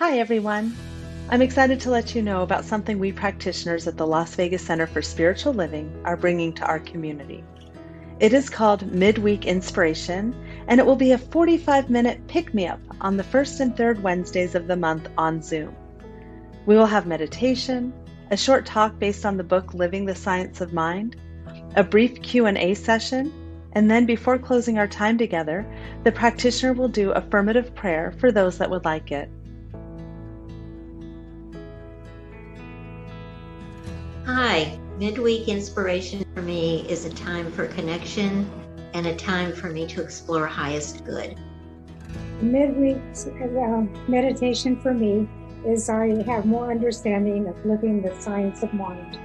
Hi, everyone. I'm excited to let you know about something we practitioners at the Las Vegas Center for Spiritual Living are bringing to our community. It is called Midweek Inspiration, and it will be a 45-minute pick-me-up on the first and third Wednesdays of the month on Zoom. We will have meditation, a short talk based on the book Living the Science of Mind, a brief Q&A session, and then before closing our time together, the practitioner will do affirmative prayer for those that would like it. Hi, midweek inspiration for me is a time for connection and a time for me to explore highest good. Midweek meditation for me is I have more understanding of living the science of mind.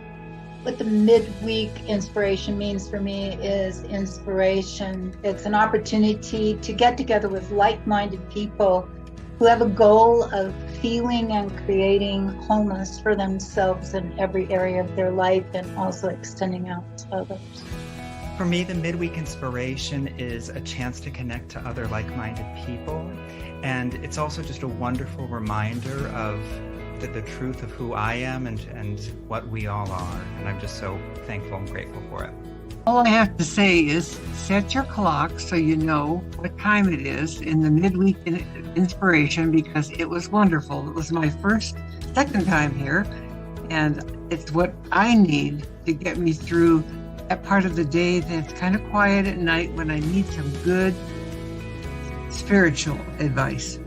What the midweek inspiration means for me is inspiration. It's an opportunity to get together with like-minded people who have a goal of feeling and creating wholeness for themselves in every area of their life and also extending out to others. For me, the midweek inspiration is a chance to connect to other like-minded people. And it's also just a wonderful reminder of the truth of who I am and what we all are. And I'm just so thankful and grateful for it. All I have to say is set your clock so you know what time it is in the midweek inspiration, because it was wonderful. It was my second time here, and it's what I need to get me through that part of the day that's kind of quiet at night when I need some good spiritual advice.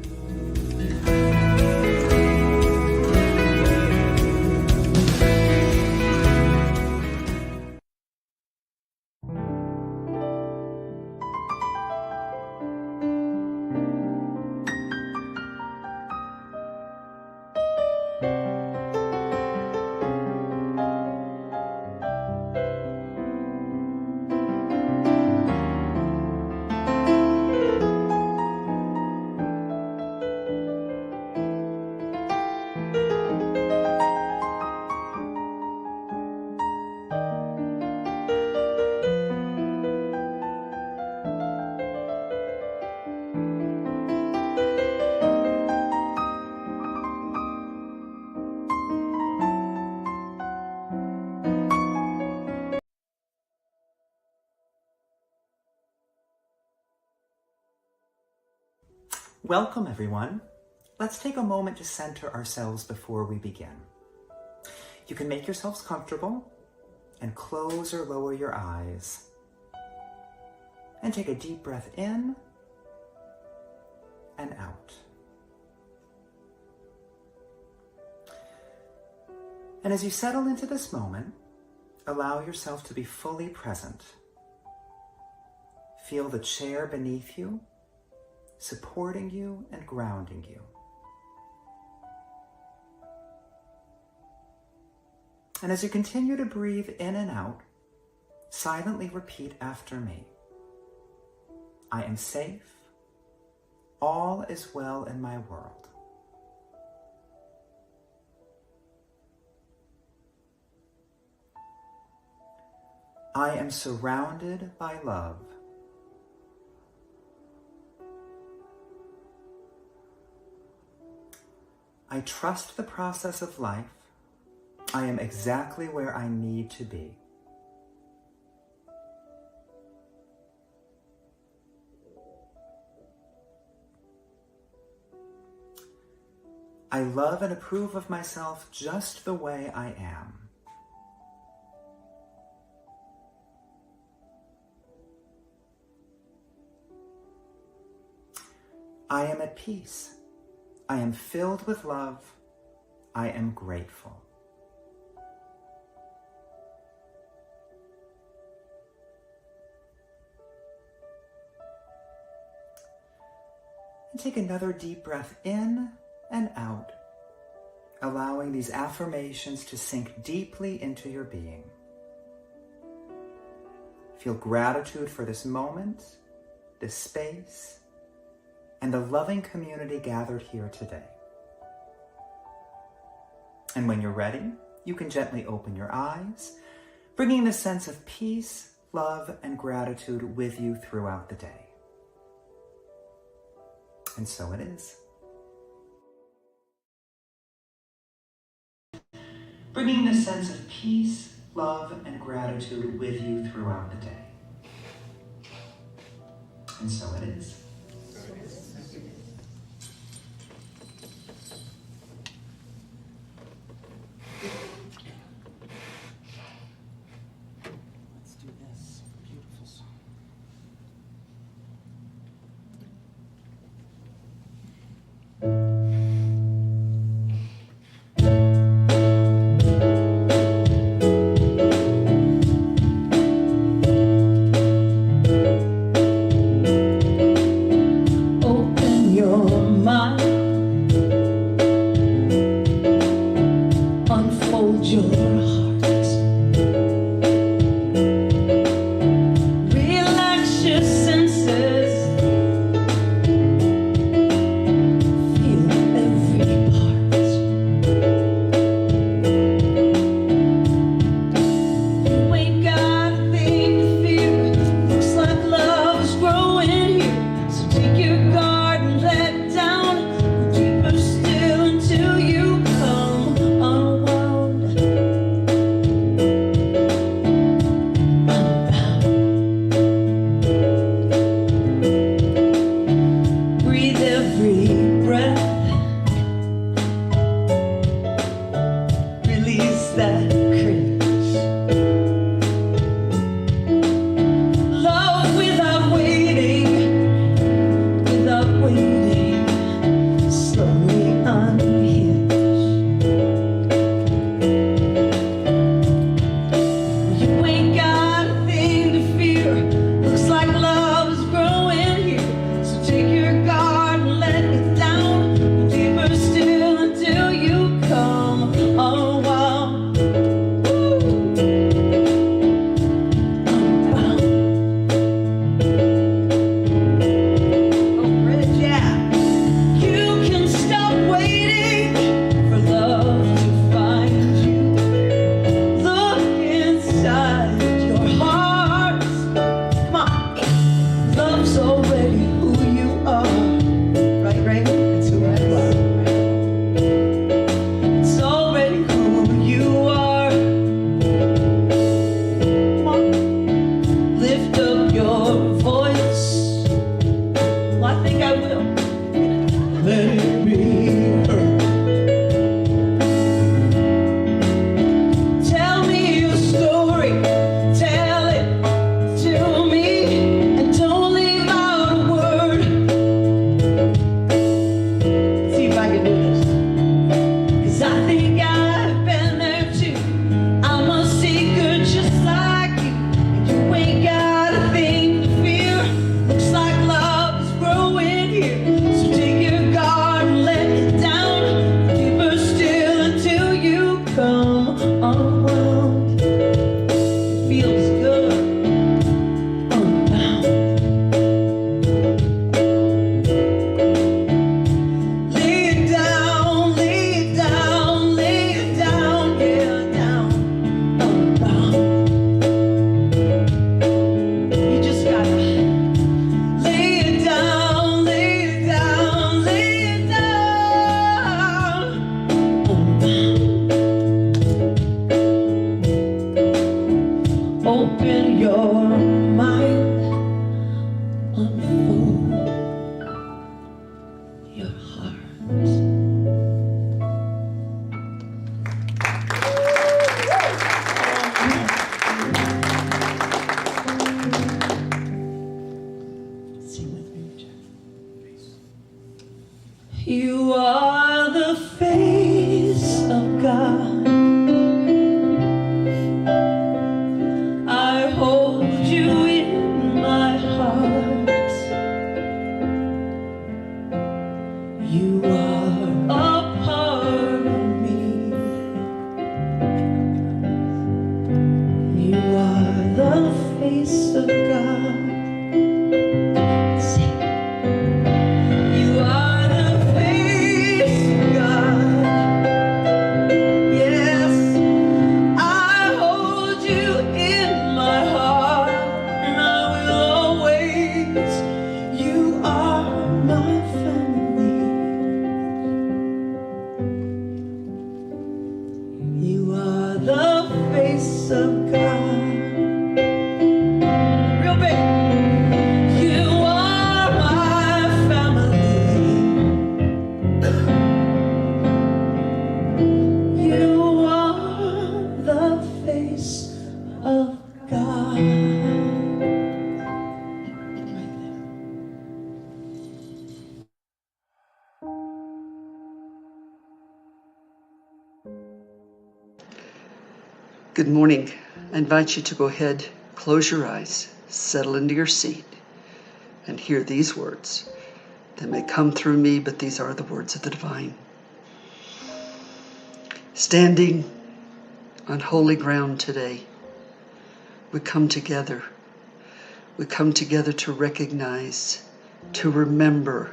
Welcome, everyone. Let's take a moment to center ourselves before we begin. You can make yourselves comfortable and close or lower your eyes. And take a deep breath in and out. And as you settle into this moment, allow yourself to be fully present. Feel the chair beneath you, supporting you and grounding you. And as you continue to breathe in and out, silently repeat after me. I am safe. All is well in my world. I am surrounded by love. I trust the process of life. I am exactly where I need to be. I love and approve of myself just the way I am. I am at peace. I am filled with love. I am grateful. And take another deep breath in and out, allowing these affirmations to sink deeply into your being. Feel gratitude for this moment, this space, and the loving community gathered here today. And when you're ready, you can gently open your eyes, bringing the sense of peace, love, and gratitude with you throughout the day. And so it is. bringing the sense of peace, love, and gratitude with you throughout the day. And so it is. Let's do this beautiful song. Open your mind, unfold your heart, relax your senses, feel every part. You ain't got a thing to fear, looks like love is growing here. So take your guard and let it down, go deeper still until you come unwound, unbound. Breathe every breath, release that cringe. Love without waiting, slowly unhinge. You ain't got a thing to fear, looks like love is growing here. So take your guard and let it down, go deeper still until you come unwound, unbound. Oh, Rich, yeah. You can stop waiting for love to find you. Look inside your heart. Come on. Love's already who you are. Right? It's who you are. It's already who you are. Come on. Lift up your voice. Well, I think I will. Let it be heard. Tell me your story, tell it to me, and don't leave out a word. See if I can do this, 'cause I think I've been there too. I'm a seeker just like you, and you ain't got a thing to fear. Looks like love is growing here. So take your guard and let it down, deeper still until you come unwound. It feels good, unbound. Lay it down, lay it down, lay it down, yeah, down, unbound. You just gotta lay it down, lay it down, lay it down, unbound. Open your mind, unfold your heart. Sing with me, Jeff. You are the face of God. I hold you in my heart. You are a part of me. You are the face of God. Sing. You are the face of God. Yes, I hold you in my heart, and I will always. You are my family. You are face of God. Real big. You are my family. You are the face of God. Good morning. I invite you to go ahead, close your eyes, settle into your seat, and hear these words. They may come through me, but these are the words of the divine. Standing on holy ground today, we come together. We come together to recognize, to remember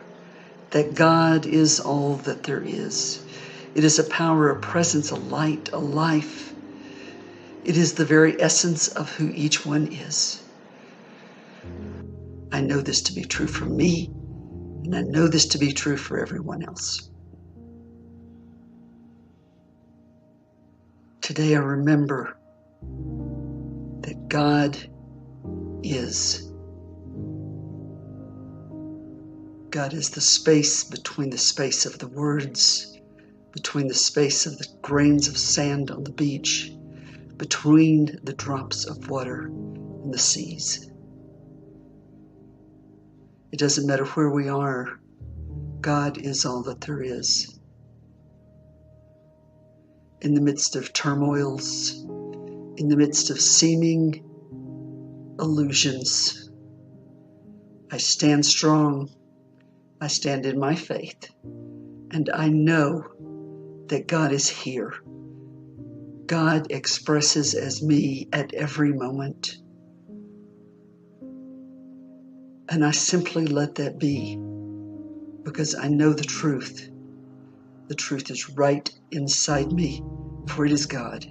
that God is all that there is. It is a power, a presence, a light, a life. It is the very essence of who each one is. I know this to be true for me, and I know this to be true for everyone else. Today I remember that God is. God is the space between the space of the words, between the space of the grains of sand on the beach, between the drops of water in the seas. It doesn't matter where we are, God is all that there is. In the midst of turmoils, in the midst of seeming illusions, I stand strong, I stand in my faith, and I know that God is here. God expresses as me at every moment. And I simply let that be because I know the truth. The truth is right inside me, for it is God.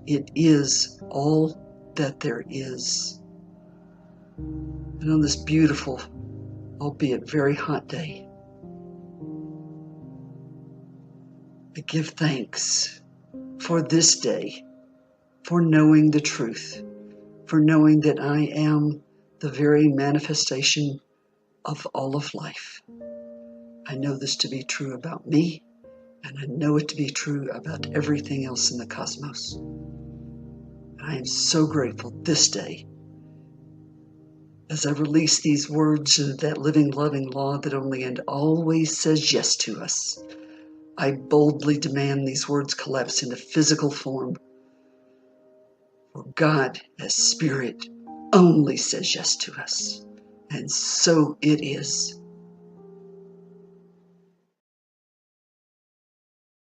It is all that there is. And on this beautiful, albeit very hot day, I give thanks for this day, for knowing the truth, for knowing that I am the very manifestation of all of life. I know this to be true about me, and I know it to be true about everything else in the cosmos. I am so grateful this day as I release these words of that living, loving law that only and always says yes to us. I boldly demand these words collapse into physical form. For God, as spirit, only says yes to us. And so it is.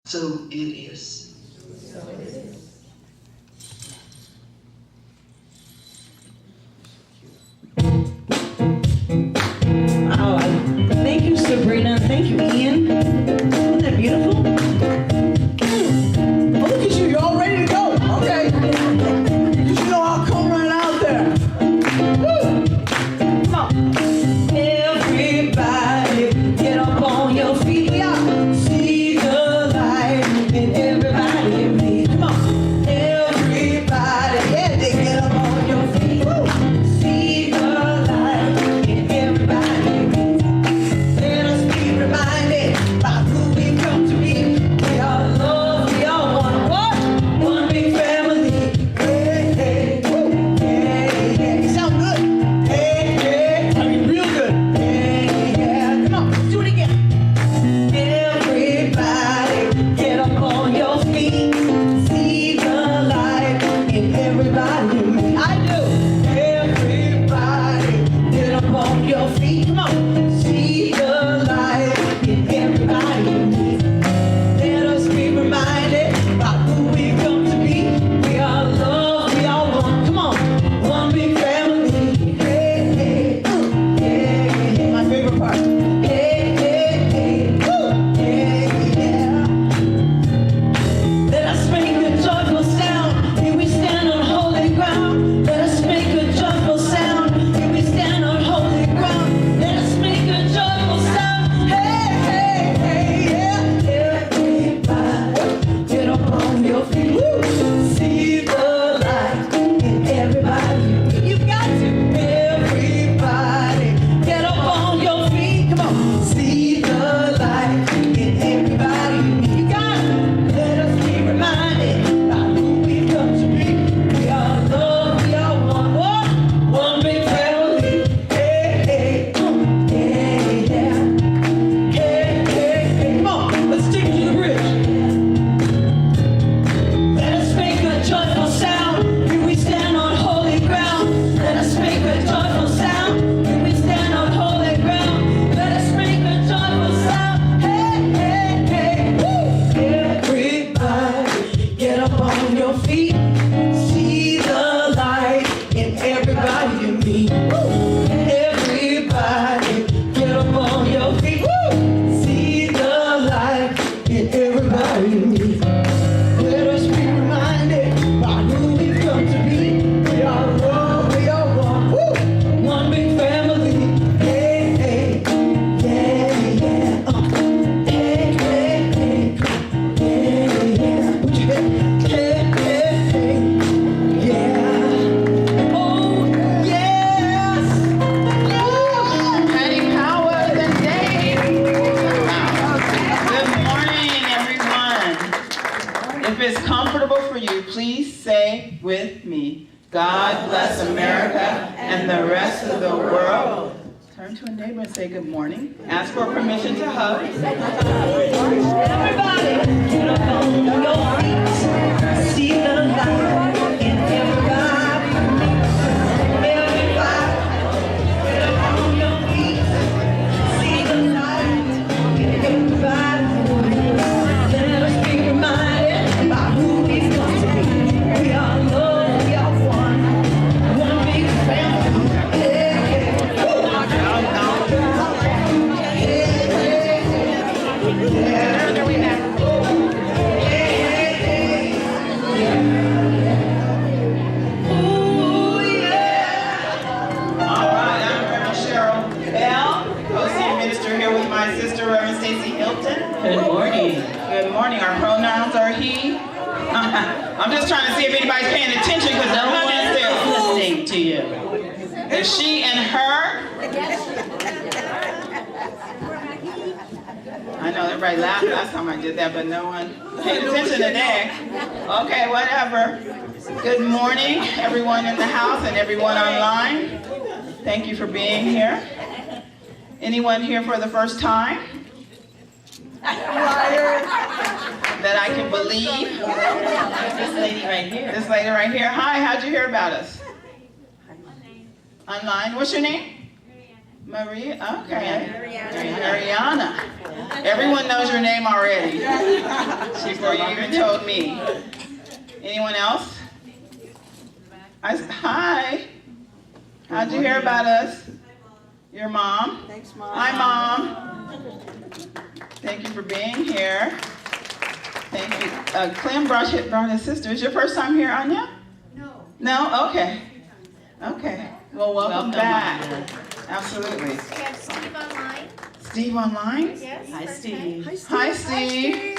So it is. Oh, thank you, Sabrina. Thank you, Ian. Isn't that beautiful? Oh, look at you. You're all ready to go. Okay. Because you know I'll come right out there. Woo. Come on. Everybody, get up on your feet. Yeah. See the light in everybody in me. Come on. your feet. See the light in everybody you meet. Everybody, get up on your feet. See the light in everybody you meet. Let us be reminded by who we've come to be. We are one, we are one. One big family. Hey, hey, yeah, yeah. Hey, hey, hey, yeah, yeah. What you got? Hey, hey, hey, yeah. Oh, yes. Patty Powers and Dave. Good morning, everyone. If it's comfortable for you, please say with me, God bless America and the rest of the world. Turn to a neighbor and say good morning. Ask for permission to hug. Everybody, get up on your feet. See the light in everybody. Everybody, get up on your feet. See the light in everybody. Let us be reminded by who we've come to be. We are love, we are one. One big family. Yeah, yeah. All right, I'm Reverend Cheryl Bell, co-senior minister here with my sister, Reverend Stacy Hilton. Good morning. Good morning. Our pronouns are he. I'm just trying to see if anybody's paying attention because no one is listening to you. Is she and her? I know everybody laughed last time I did that, but no one paid attention today. Okay, whatever. Good morning, everyone in the house and everyone online. Thank you for being here. Anyone here for the first time? That I can believe? This lady right here. This lady right here. Hi, how'd you hear about us? Online. What's your name? Maria? Okay. Mariana. Everyone knows your name already. Before you even told me. Anyone else? Hi. How'd you hear about us? Your mom? Thanks, Mom. Hi, Mom. Thank you for being here. Thank you. Clem brought his sister. Is your first time here, Anya? No. No? Okay. Okay. Well, welcome back. Anya. Absolutely. We have Steve online. Steve online? Yes. Hi, Steve. Hi, Steve.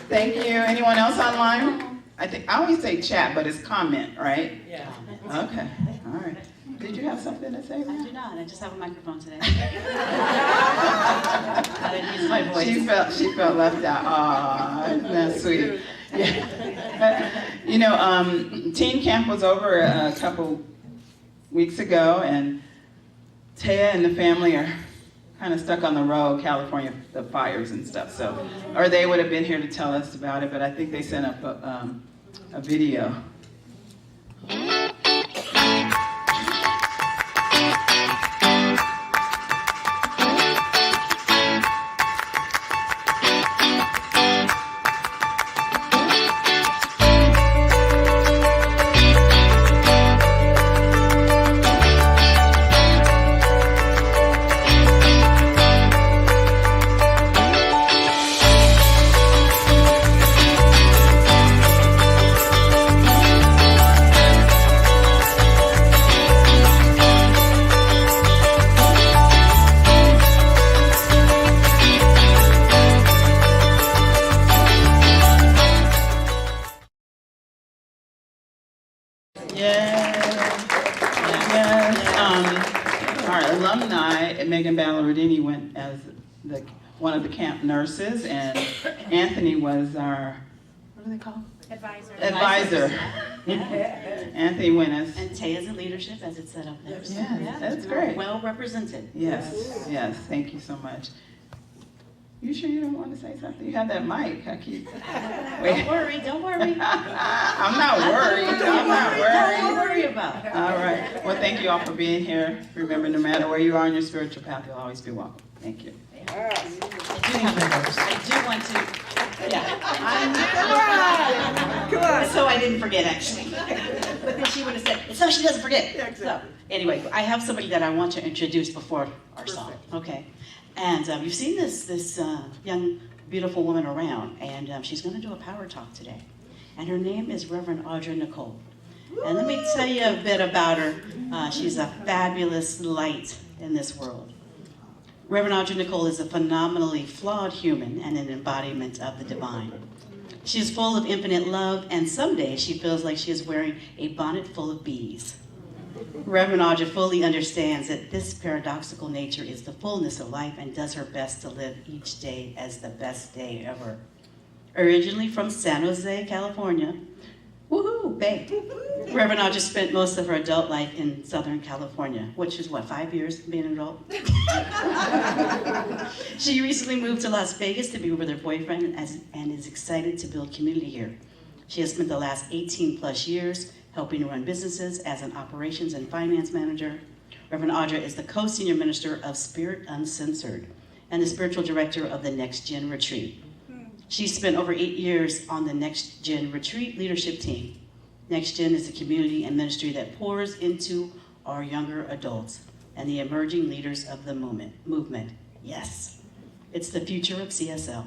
Thank you. Anyone else online? I always say chat, but it's comment, right? Yeah. Okay. All right. Did you have something to say? I do not. I just have a microphone today. I didn't use my voice. She felt left out. Aw, isn't that sweet? Yeah. You know, teen camp was over a couple weeks ago, and Taya and the family are kind of stuck on the road, California, the fires and stuff. So, or they would have been here to tell us about it, but I think they sent up a video. Went as one of the camp nurses, and Anthony was our, what are they called? Advisor. Anthony went as... And Taya's in leadership as it's set up there. So, yeah, that's great. Well represented. Yes, yes, thank you so much. You sure you don't want to say something? You have that mic. I keep... Don't worry, don't worry. I'm not worried. I'm not worried. Don't worry about it. All right. Well, thank you all for being here. Remember, no matter where you are on your spiritual path, you'll always be welcome. Thank you. I do have numbers. I do want to. Yeah. Come on. So I didn't forget, actually. But then she would have said, so she doesn't forget. Yeah, exactly. So, anyway, I have somebody that I want to introduce before our song. Okay. And you've seen this young, beautiful woman around, and she's going to do a power talk today. And her name is Reverend Audrey Nicole. And let me tell you a bit about her. She's a fabulous light in this world. Reverend Audrey Nicole is a phenomenally flawed human and an embodiment of the divine. She is full of infinite love, and some days she feels like she is wearing a bonnet full of bees. Reverend Audrey fully understands that this paradoxical nature is the fullness of life and does her best to live each day as the best day ever. Originally from San Jose, California, woohoo, babe. Reverend Audrey spent most of her adult life in Southern California, which is what, 5 years being an adult? She recently moved to Las Vegas to be with her boyfriend and is excited to build community here. She has spent the last 18 plus years helping run businesses as an operations and finance manager. Reverend Audrey is the co-senior minister of Spirit Uncensored and the spiritual director of the Next Gen Retreat. She spent over 8 years on the Next Gen Retreat leadership team. Next Gen is a community and ministry that pours into our younger adults and the emerging leaders of the movement. Yes, it's the future of CSL.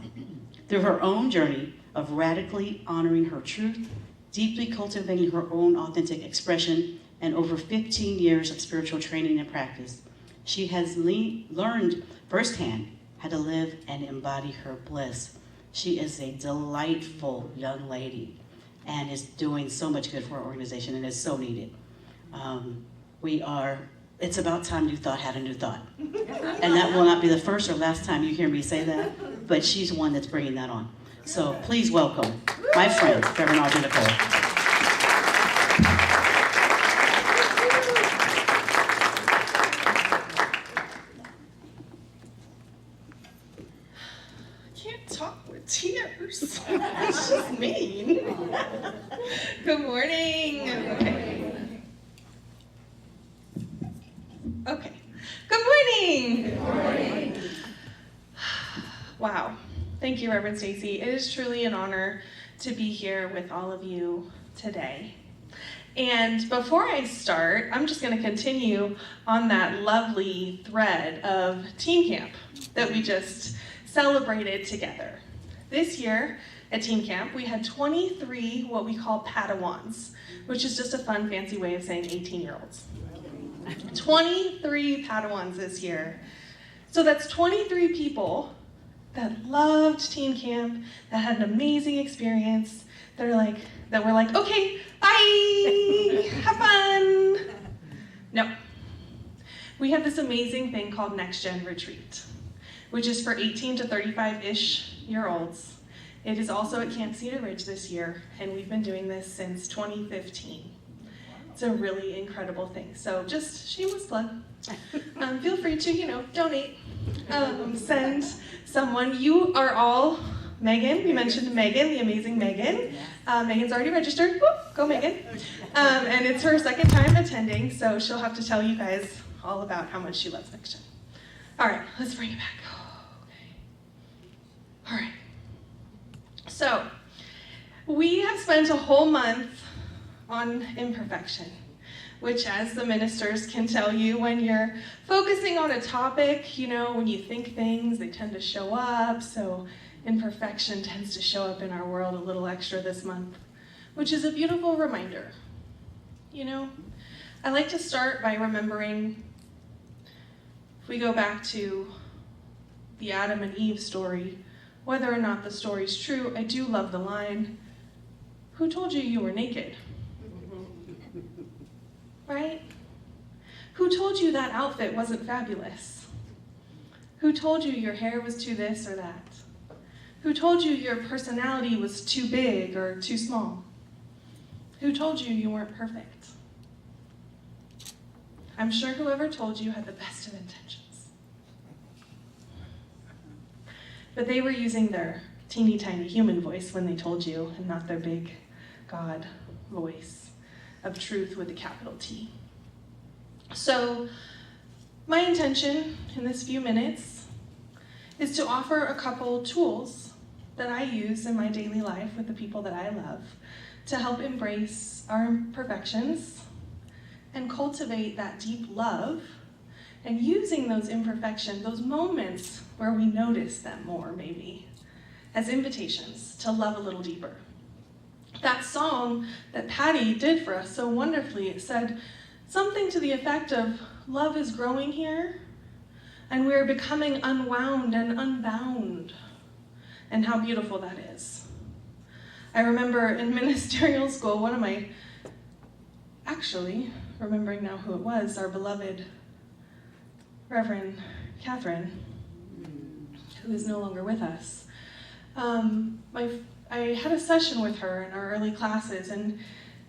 Through her own journey of radically honoring her truth, deeply cultivating her own authentic expression, and over 15 years of spiritual training and practice, she has learned firsthand how to live and embody her bliss. She is a delightful young lady and is doing so much good for our organization and is so needed. It's about time New Thought had a new thought. And that will not be the first or last time you hear me say that, but she's one that's bringing that on. So please welcome my friend, Reverend Audrey Nicole. Tears. It's just mean. Good morning. Okay. Good morning. Good morning. Wow. Thank you, Reverend Stacy. It is truly an honor to be here with all of you today. And before I start, I'm just going to continue on that lovely thread of Teen Camp that we just celebrated together. This year at Teen Camp, we had 23 what we call Padawans, which is just a fun, fancy way of saying 18-year-olds. 23 Padawans this year. So that's 23 people that loved Teen Camp, that had an amazing experience, that were like, okay, bye, have fun. No. We have this amazing thing called Next Gen Retreat, which is for 18 to 35-ish year olds. It is also at Camp Cedar Ridge this year, and we've been doing this since 2015. It's a really incredible thing. So just shameless plug. Feel free to, donate, send someone. You are all Megan. We mentioned Megan, the amazing Megan. Megan's already registered. Woo, go Megan. And it's her second time attending, so she'll have to tell you guys all about how much she loves Next Gen. All right, let's bring it back. All right, so we have spent a whole month on imperfection, which, as the ministers can tell you, when you're focusing on a topic, when you think things, they tend to show up, so imperfection tends to show up in our world a little extra this month, which is a beautiful reminder. I like to start by remembering, if we go back to the Adam and Eve story, whether or not the story's true, I do love the line, who told you were naked? Right? Who told you that outfit wasn't fabulous? Who told you your hair was too this or that? Who told you your personality was too big or too small? Who told you weren't perfect? I'm sure whoever told you had the best of intentions. But they were using their teeny tiny human voice when they told you, and not their big God voice of truth with a capital T. So my intention in this few minutes is to offer a couple tools that I use in my daily life with the people that I love to help embrace our imperfections and cultivate that deep love, and using those imperfections, those moments where we notice them more maybe, as invitations to love a little deeper. That song that Patty did for us so wonderfully, it said something to the effect of, love is growing here, and we're becoming unwound and unbound, and how beautiful that is. I remember in ministerial school, actually, remembering now who it was, our beloved Reverend Catherine, who is no longer with us. I had a session with her in our early classes, and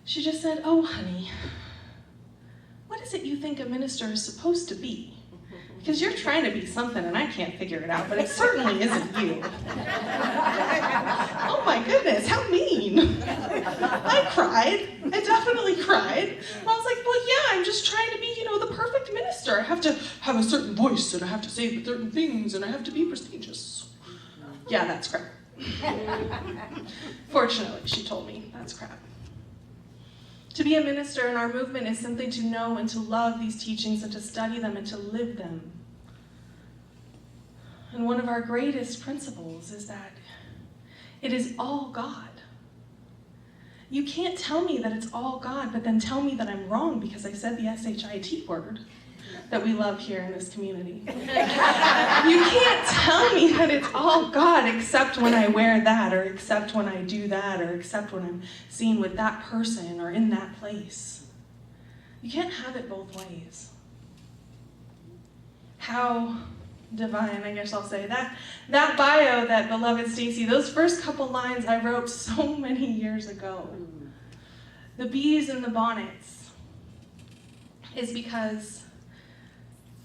she just said, "Oh, honey, what is it you think a minister is supposed to be? Because you're trying to be something and I can't figure it out, but it certainly isn't you." Oh my goodness, how mean. I cried. I definitely cried. And I was like, well, yeah, I'm just trying to be, the perfect minister. I have to have a certain voice, and I have to say certain things, and I have to be prestigious. Yeah, that's crap. Fortunately, she told me that's crap. To be a minister in our movement is simply to know and to love these teachings and to study them and to live them. And one of our greatest principles is that it is all God. You can't tell me that it's all God, but then tell me that I'm wrong because I said the SHIT word that we love here in this community. You can't tell me that it's all God except when I wear that, or except when I do that, or except when I'm seen with that person or in that place. You can't have it both ways. How divine, I guess I'll say. That bio that beloved Stacy, those first couple lines I wrote so many years ago. The bees and the bonnets is because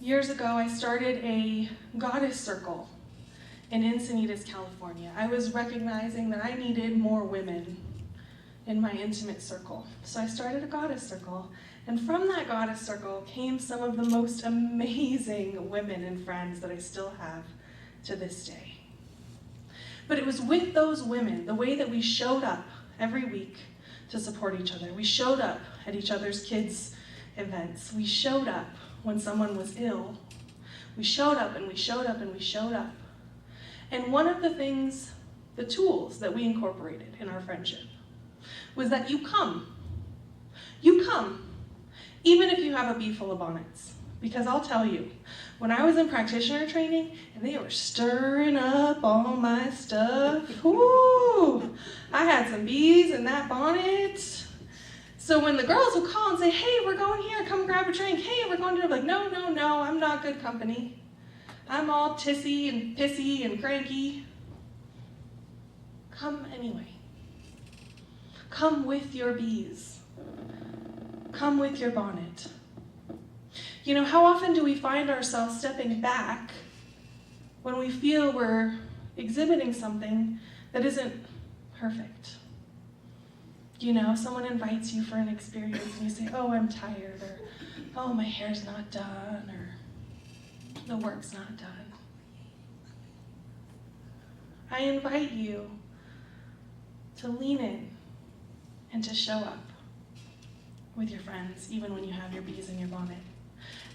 years ago I started a goddess circle in Encinitas, California. I was recognizing that I needed more women in my intimate circle. So I started a goddess circle. And from that goddess circle came some of the most amazing women and friends that I still have to this day. But it was with those women, the way that we showed up every week to support each other. We showed up at each other's kids' events. We showed up when someone was ill. We showed up and we showed up and we showed up. And one of the things, the tools that we incorporated in our friendship was that you come. You come. Even if you have a bee full of bonnets. Because I'll tell you, when I was in practitioner training and they were stirring up all my stuff, whoo, I had some bees in that bonnet. So when the girls would call and say, hey, we're going here, come grab a drink. Hey, we're going to, I'm like, no, I'm not good company. I'm all tissy and pissy and cranky. Come anyway. Come with your bees. Come with your bonnet. How often do we find ourselves stepping back when we feel we're exhibiting something that isn't perfect? Someone invites you for an experience and you say, oh, I'm tired, or oh, my hair's not done, or the work's not done. I invite you to lean in and to show up with your friends, even when you have your bees in your bonnet.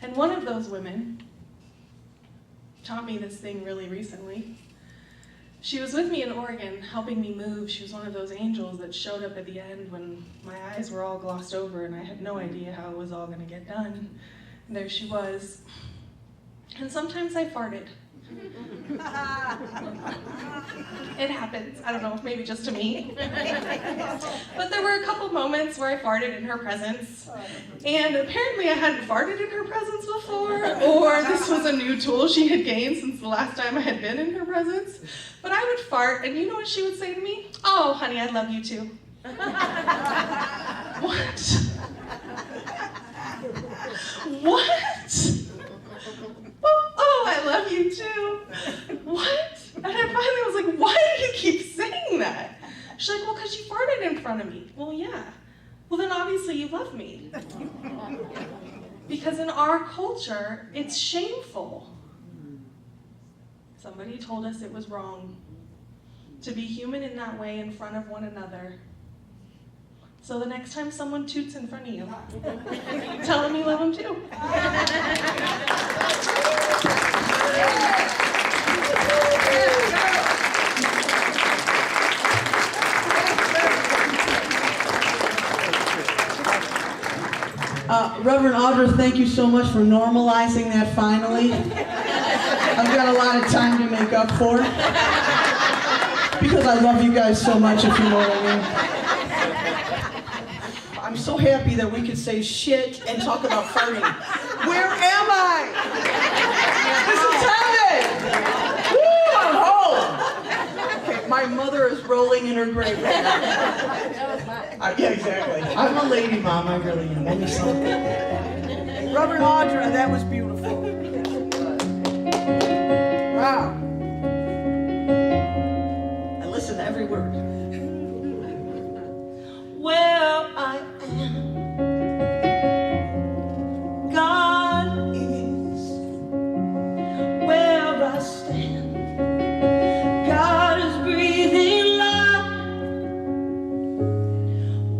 And one of those women taught me this thing really recently. She was with me in Oregon, helping me move. She was one of those angels that showed up at the end when my eyes were all glossed over and I had no idea how it was all going to get done. And there she was. And sometimes I farted. It happens. I don't know, maybe just to me. But there were a couple moments where I farted in her presence. And apparently I hadn't farted in her presence before, or this was a new tool she had gained since the last time I had been in her presence. But I would fart, and you know what she would say to me? Oh, honey, I love you too. What? What? Oh, I love you too. What? And I finally was like, why do you keep saying that? She's like, well, because you farted in front of me. Well, yeah. Well, then obviously you love me. Because in our culture, it's shameful. Somebody told us it was wrong to be human in that way in front of one another. So the next time someone toots in front of you, tell them you love them too. Reverend Audra, thank you so much for normalizing that finally. I've got a lot of time to make up for it. Because I love you guys so much, if you know what I mean. I'm so happy that we could say shit and talk about farting. Where am I? This is heaven! Woo, I'm home! Okay, my mother is rolling in her grave right now. Yeah, exactly. I'm a lady, Mom, I really am. Let me see. Reverend Audra, that was beautiful. Wow. I listen to every word. Where I am, God is. Where I stand, God is breathing life.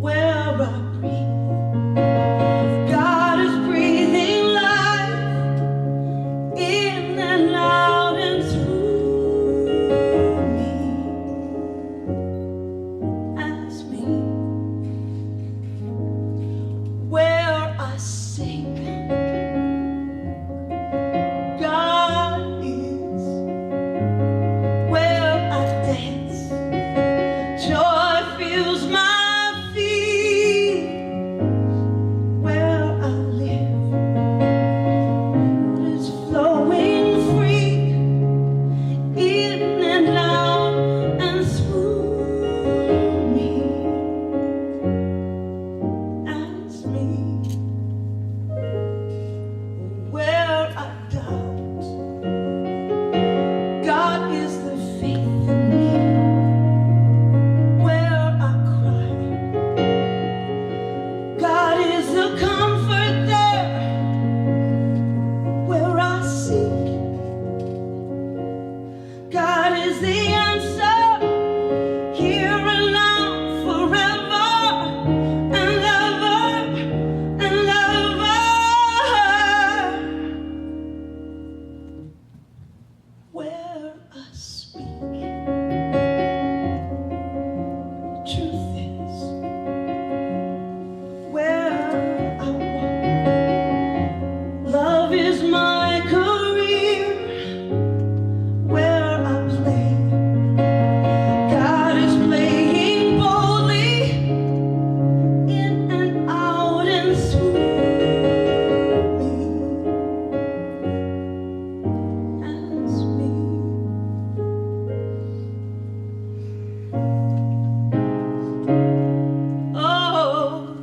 Where I breathe, God is breathing life in and out and through me. Ask me where I sing, God is. Where I dance, joy fills my feet. Where I live, is flowing free in and out and through me. Ask me where I doubt, God is the faith in me. Where I cry, God is the comfort there. Where I seek, God is the answer. Here and now, forever and ever and ever. Where I speak, truth is. Where I walk, love is my career. Where I play, God is playing boldly in and out and through me. Ask me. Oh,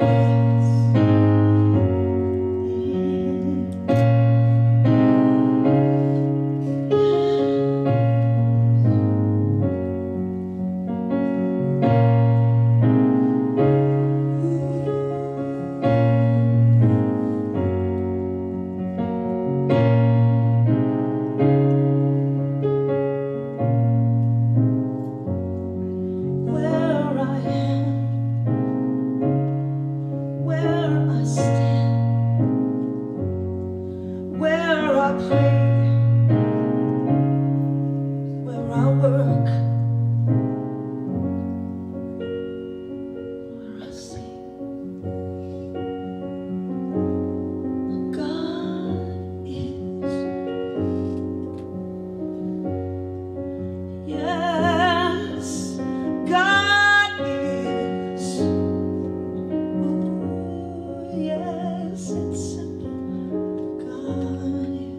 where I am, where I stand, where I play, where I work, where I sing. God is. Yes, God is. Ooh, yes, it's simple. God is.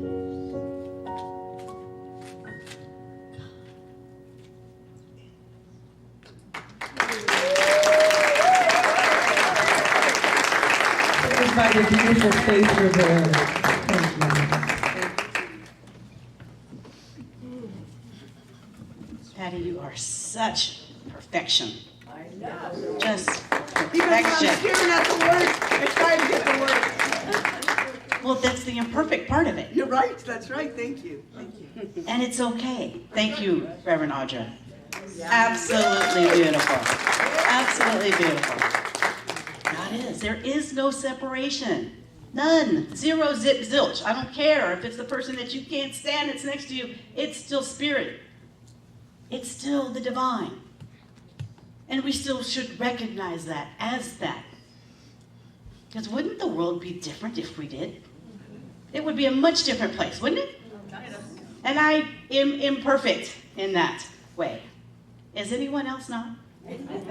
It's by the beautiful faith Rivera. Thank you. Patty, you are such perfection. I know. Just Even when I'm perfection. staring at the words, I try to get the words. Well, that's the imperfect part of it. You're right. That's right. Thank you. Thank you. And it's okay. Thank you, Reverend Audra. Absolutely beautiful. Absolutely beautiful. God is. There is no separation. None. Zero, zip, zilch. I don't care if it's the person that you can't stand that's next to you. It's still spirit. It's still the divine. And we still should recognize that as that. Because wouldn't the world be different if we did? It would be a much different place, wouldn't it? And I am imperfect in that way. Is anyone else not?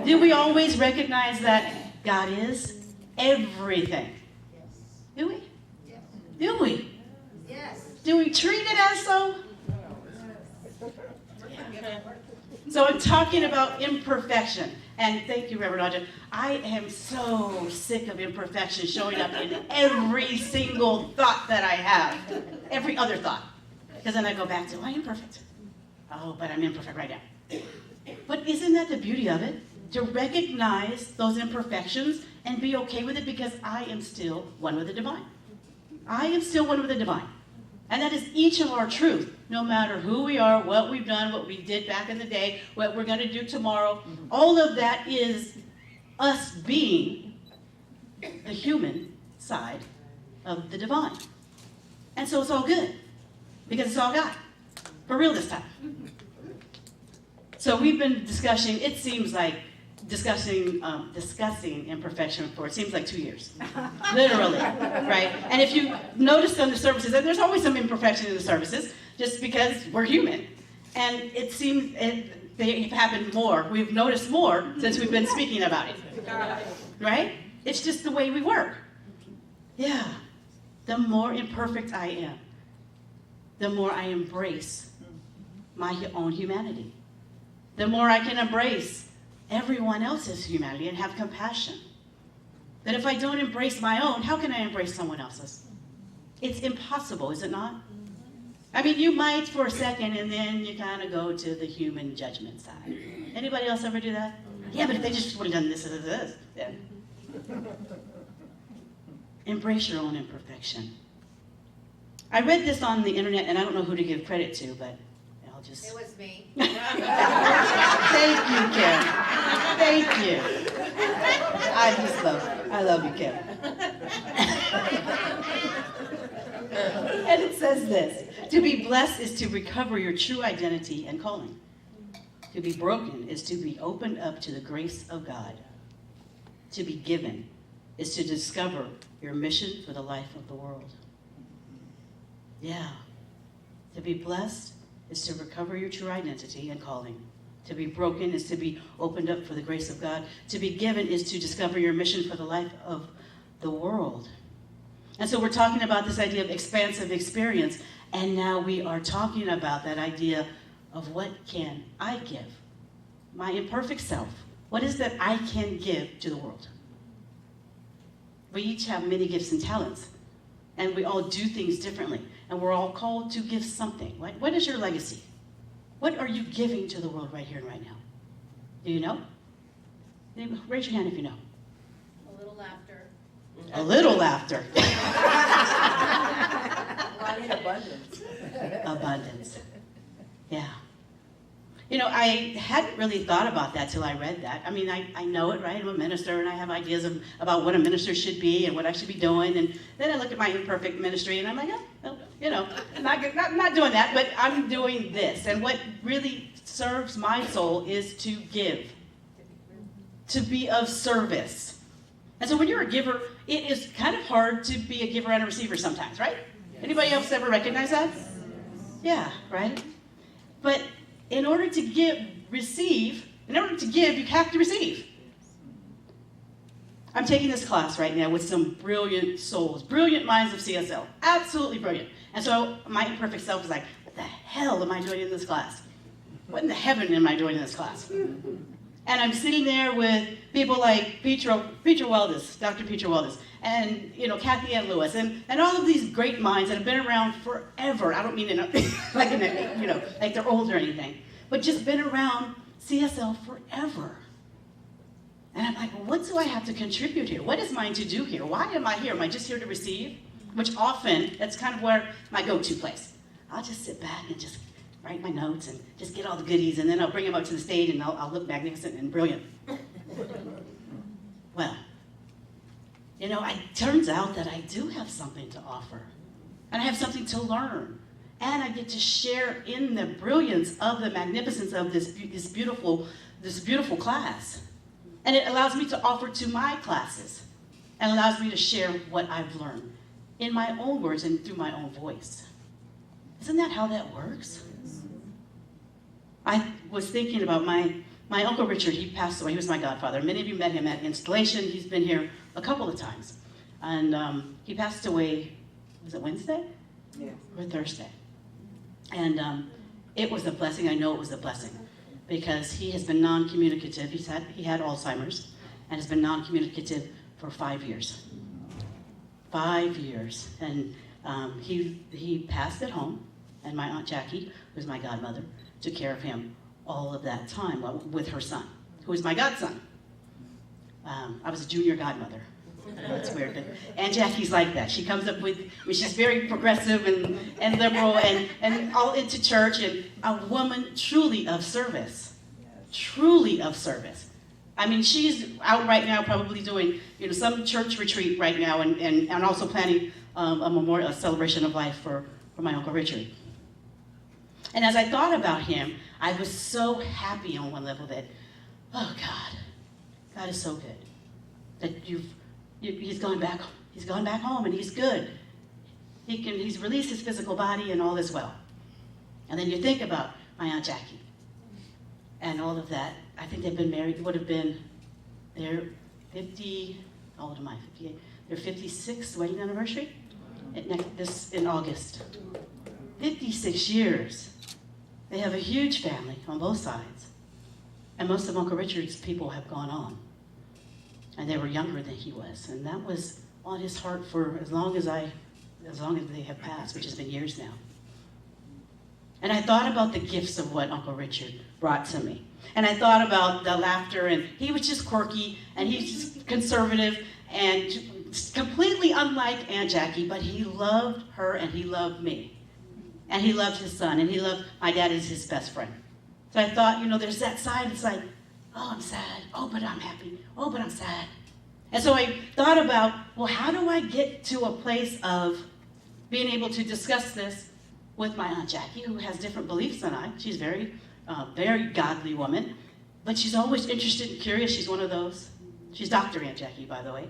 Do we always recognize that God is everything? Do we? Do we? Yes. Do we treat it as so? So I'm talking about imperfection. And thank you, Reverend Audra. I am so sick of imperfection showing up in every single thought that I have. Every other thought. Because then I go back to, I am perfect. Oh, but I'm imperfect right now. But isn't that the beauty of it? To recognize those imperfections and be okay with it, because I am still one with the divine. I am still one with the divine. And that is each of our truth, no matter who we are, what we've done, what we did back in the day, what we're going to do tomorrow. All of that is us being the human side of the divine. And so it's all good, because it's all God. For real this time. So we've been discussing, it seems like, discussing imperfection for, it seems like 2 years. Literally, right? And if you notice on the services, there's always some imperfection in the services, just because we're human. And it seems they've happened more. We've noticed more since we've been speaking about it. Right? It's just the way we work. Yeah. The more imperfect I am, the more I embrace my own humanity. The more I can embrace everyone else's humanity and have compassion. That if I don't embrace my own, how can I embrace someone else's? It's impossible, is it not? I mean, you might for a second, and then you kind of go to the human judgment side. Anybody else ever do that? Yeah, but if they just would have done this, then. Embrace your own imperfection. I read this on the internet, and I don't know who to give credit to, but I'll just... It was me. Thank you, Kim. Thank you. I love you, Kim. And it says this: to be blessed is to recover your true identity and calling. To be broken is to be opened up to the grace of God. To be given is to discover your mission for the life of the world. Yeah. To be blessed is to recover your true identity and calling. To be broken is to be opened up for the grace of God. To be given is to discover your mission for the life of the world. And so we're talking about this idea of expansive experience, and now we are talking about that idea of what can I give? My imperfect self. What is that I can give to the world? We each have many gifts and talents, and we all do things differently, and we're all called to give something. What is your legacy? What are you giving to the world right here and right now? Do you know? Raise your hand if you know. A little laughter. A little laughter. Abundance. Abundance. Yeah. You know, I hadn't really thought about that till I read that. I mean, I know it, right? I'm a minister, and I have ideas about what a minister should be and what I should be doing. And then I look at my imperfect ministry, and I'm like, oh, well, you know, not doing that, but I'm doing this. And what really serves my soul is to give, to be of service. And so when you're a giver, it is kind of hard to be a giver and a receiver sometimes, right? Anybody else ever recognize that? Yeah, right? But in order to give, you have to receive. I'm taking this class right now with some brilliant souls, brilliant minds of CSL, absolutely brilliant. And so my imperfect self is like, what the hell am I doing in this class? What in the heaven am I doing in this class? And I'm sitting there with people like Peter Weldes, Dr. Peter Weldes, and Kathy Ann Lewis, and all of these great minds that have been around forever. I don't mean like they're old or anything, but just been around CSL forever. And I'm like, well, what do I have to contribute here? What is mine to do here? Why am I here? Am I just here to receive? which often, that's kind of where my go-to place. I'll just sit back and just write my notes and just get all the goodies, and then I'll bring them up to the stage and I'll look magnificent and brilliant. Well, you know, it turns out that I do have something to offer, and I have something to learn, and I get to share in the brilliance of the magnificence of this beautiful class. And it allows me to offer to my classes, and allows me to share what I've learned in my own words and through my own voice. Isn't that how that works? I was thinking about my Uncle Richard. He passed away. He was my godfather. Many of you met him at installation. He's been here a couple of times. And he passed away, was it Wednesday? Yeah. Or Thursday. And it was a blessing. I know it was a blessing, because he has been non-communicative. He had Alzheimer's and has been non-communicative for 5 years. 5 years. And he passed at home, and my Aunt Jackie, who's my godmother, took care of him all of that time with her son, who is my godson. I was a junior godmother. That's weird, but Aunt Jackie's like that. She comes up with, she's very progressive and liberal and all into church, and a woman truly of service. Truly of service. I mean, she's out right now probably doing, you know, some church retreat right now, and also planning a celebration of life for my Uncle Richard. And as I thought about him, I was so happy on one level that, oh God is so good. That he's gone back home, and he's good. He's released his physical body, and all is well. And then you think about my Aunt Jackie and all of that. I think they've been married, would have been their 50, how old am I, 58? Their 56th wedding anniversary in August. 56 years. They have a huge family on both sides. And most of Uncle Richard's people have gone on. And they were younger than he was. And that was on his heart for as long as they have passed, which has been years now. And I thought about the gifts of what Uncle Richard brought to me. And I thought about the laughter, and he was just quirky, and he's just conservative, and completely unlike Aunt Jackie, but he loved her, and he loved me. And he loved his son, and he loved my dad as his best friend. So I thought, you know, there's that side, it's like, oh, I'm sad, oh, but I'm happy, oh, but I'm sad. And so I thought about, well, how do I get to a place of being able to discuss this with my Aunt Jackie, who has different beliefs than I. She's very godly woman, but she's always interested and curious. She's one of those. She's Dr. Aunt Jackie, by the way,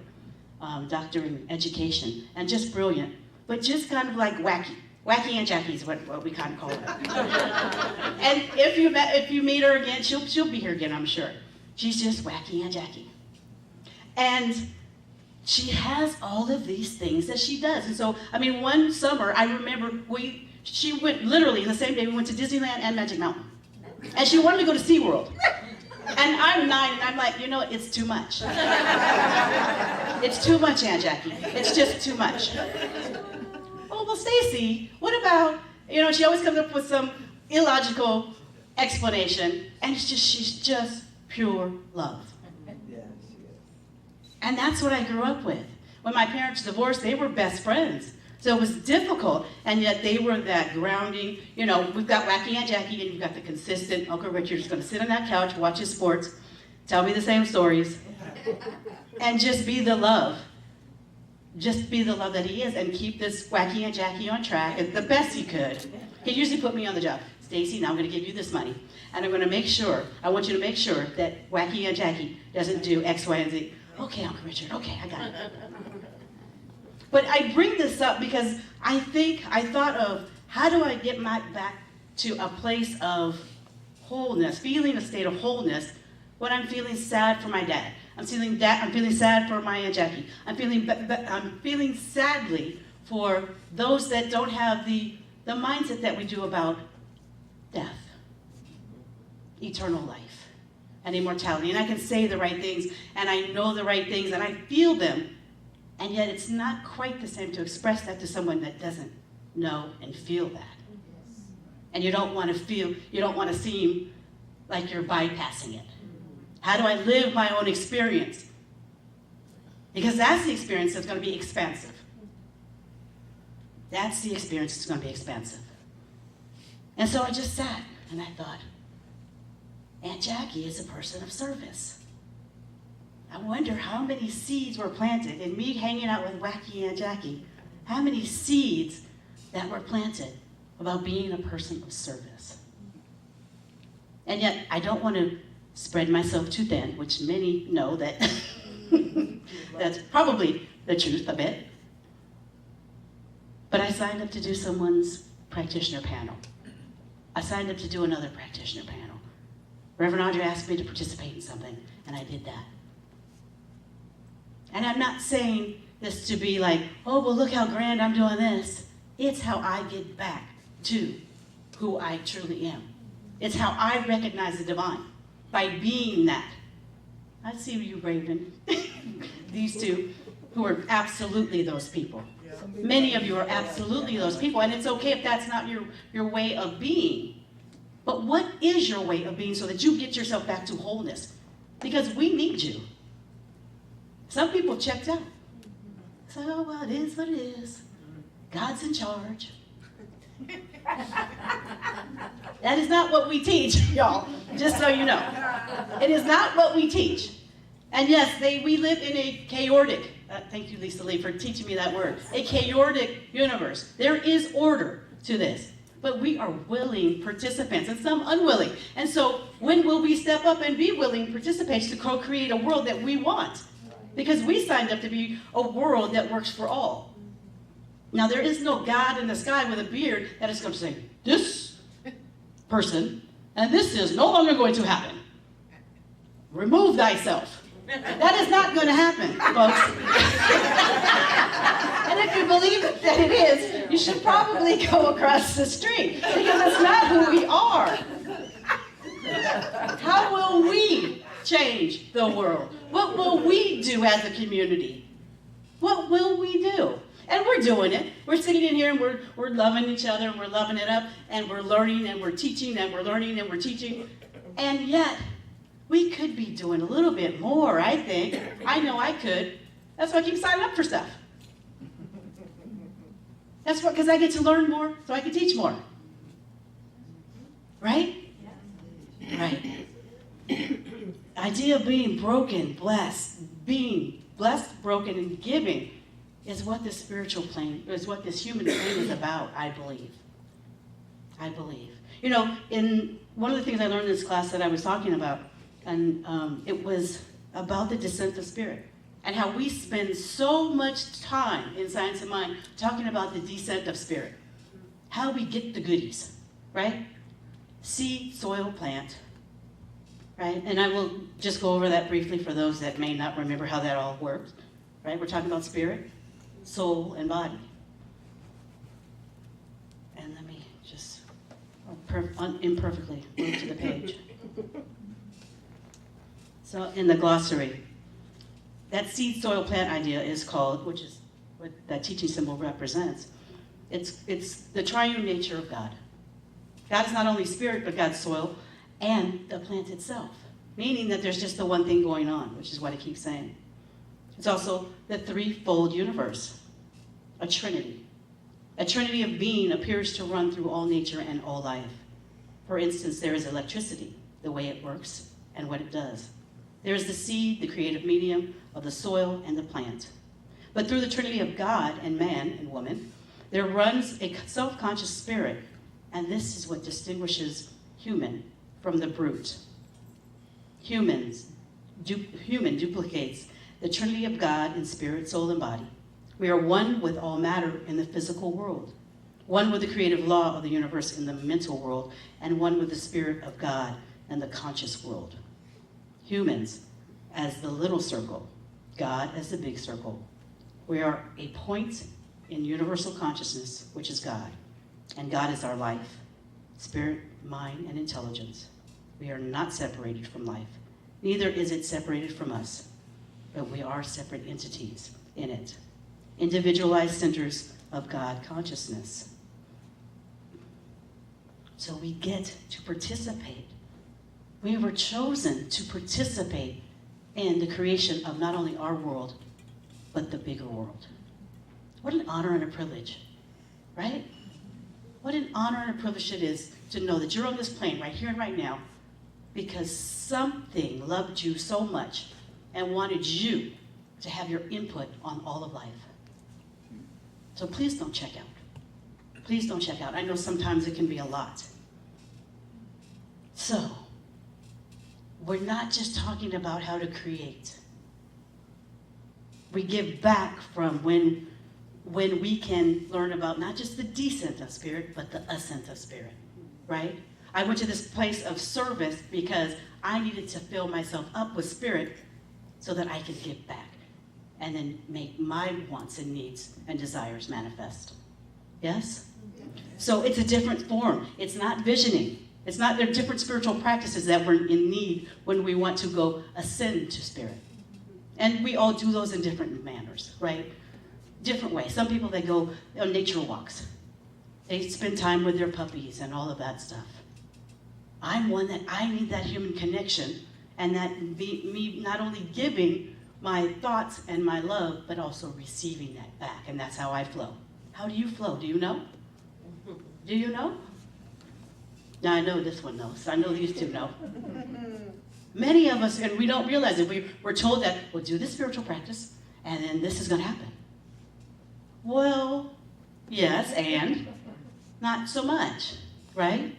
doctor in education, and just brilliant, but just kind of like wacky. Wacky Aunt Jackie is what we kind of call her. And if you meet her again, she'll be here again, I'm sure. She's just wacky Aunt Jackie. And she has all of these things that she does. And so, I mean, one summer, I remember she went literally the same day, we went to Disneyland and Magic Mountain. And she wanted to go to SeaWorld. And I'm 9, and I'm like, you know, it's too much. It's too much, Aunt Jackie. It's just too much. Oh, well, Stacy, what about, you know, she always comes up with some illogical explanation, and she's just pure love. And that's what I grew up with. When my parents divorced, they were best friends. So it was difficult, and yet they were that grounding. You know, we've got wacky Aunt Jackie, and you've got the consistent Uncle Richard who's going to sit on that couch, watch his sports, tell me the same stories, and just be the love. Just be the love that he is, and keep this wacky Aunt Jackie on track as the best he could. He usually put me on the job. Stacy, now I'm going to give you this money, and I'm going to make sure, I want you to make sure that wacky Aunt Jackie doesn't do X, Y, and Z. Okay, Uncle Richard, okay, I got it. But I bring this up because I thought of how do I get back to a place of wholeness, feeling a state of wholeness when I'm feeling sad for my dad. I'm feeling sad for my Aunt Jackie. I'm feeling sadly for those that don't have the mindset that we do about death, eternal life, and immortality. And I can say the right things, and I know the right things, and I feel them. And yet it's not quite the same to express that to someone that doesn't know and feel that. And you don't want to seem like you're bypassing it. How do I live my own experience? Because that's the experience that's going to be expansive. That's the experience that's going to be expansive. And so I just sat and I thought, Aunt Jackie is a person of service. I wonder how many seeds were planted in me hanging out with wacky Aunt Jackie. How many seeds that were planted about being a person of service. And yet, I don't want to spread myself too thin, which many know that that's probably the truth a bit. But I signed up to do someone's practitioner panel. I signed up to do another practitioner panel. Reverend Audrey asked me to participate in something, and I did that. And I'm not saying this to be like, oh, well, look how grand I'm doing this. It's how I get back to who I truly am. It's how I recognize the divine, by being that. I see you, Raven. These two who are absolutely those people. Many of you are absolutely those people, and it's okay if that's not your way of being. But what is your way of being so that you get yourself back to wholeness? Because we need you. Some people checked out. So, oh, well, it is what it is. God's in charge. That is not what we teach, y'all, just so you know. It is not what we teach. And yes, we live in a chaotic, thank you, Lisa Lee, for teaching me that word, a chaotic universe. There is order to this, but we are willing participants and some unwilling. And so when will we step up and be willing participants to co-create a world that we want? Because we signed up to be a world that works for all. Now, there is no God in the sky with a beard that is going to say, this person, and this is no longer going to happen. Remove thyself. That is not going to happen, folks. And if you believe that it is, you should probably go across the street, because that's not who we are. How will we change the world? What will we do as a community? What will we do? And we're doing it. We're sitting in here and we're loving each other and we're loving it up and we're learning and we're teaching and we're learning and we're teaching. And yet, we could be doing a little bit more, I think. I know I could. That's why I keep signing up for stuff. That's what, because I get to learn more so I can teach more. Right? Right. Idea of being broken, blessed, being blessed, broken, and giving is what this spiritual plane, is what this human plane is about, I believe. I believe. You know, in one of the things I learned in this class that I was talking about, and it was about the descent of spirit, and how we spend so much time in Science of Mind talking about the descent of spirit, how we get the goodies, right? Seed, soil, plant, right? And I will just go over that briefly for those that may not remember how that all works, right? We're talking about spirit, soul, and body. And let me just imperfectly move to the page. So in the glossary, that seed, soil, plant idea is called, which is what that teaching symbol represents, it's the triune nature of God. God is not only spirit, but God's soil and the plant itself, meaning that there's just the one thing going on, which is what it keeps saying. It's also the threefold universe, a trinity. A trinity of being appears to run through all nature and all life. For instance, there is electricity, the way it works and what it does. There is the seed, the creative medium of the soil and the plant. But through the trinity of God and man and woman, there runs a self-conscious spirit, and this is what distinguishes human from the brute. Human duplicates the trinity of God in spirit, soul, and body. We are one with all matter in the physical world, one with the creative law of the universe in the mental world, and one with the spirit of God and the conscious world. Humans as the little circle, God as the big circle. We are a point in universal consciousness, which is God, and God is our life, spirit, mind, and intelligence. We are not separated from life. Neither is it separated from us, but we are separate entities in it, individualized centers of God consciousness. So we get to participate. We were chosen to participate in the creation of not only our world, but the bigger world. What an honor and a privilege. right? What an honor and a privilege it is to know that you're on this plane right here and right now because something loved you so much and wanted you to have your input on all of life. So please don't check out. Please don't check out. I know sometimes it can be a lot. So, we're not just talking about how to create. We give back from when we can learn about not just the descent of spirit, but the ascent of spirit, right? I went to this place of service because I needed to fill myself up with spirit so that I could give back and then make my wants and needs and desires manifest. Yes? So it's a different form. It's not visioning. It's not, there are different spiritual practices that we're in need when we want to go ascend to spirit. And we all do those in different manners, right? Different ways. Some people, they go on nature walks. They spend time with their puppies and all of that stuff. I'm one that I need that human connection and that me not only giving my thoughts and my love, but also receiving that back. And that's how I flow. How do you flow? Do you know? Do you know? Now I know this one knows. I know these two know. Many of us, and we don't realize it, we're told that, well, do this spiritual practice, and then this is going to happen. Well, yes, and not so much, right?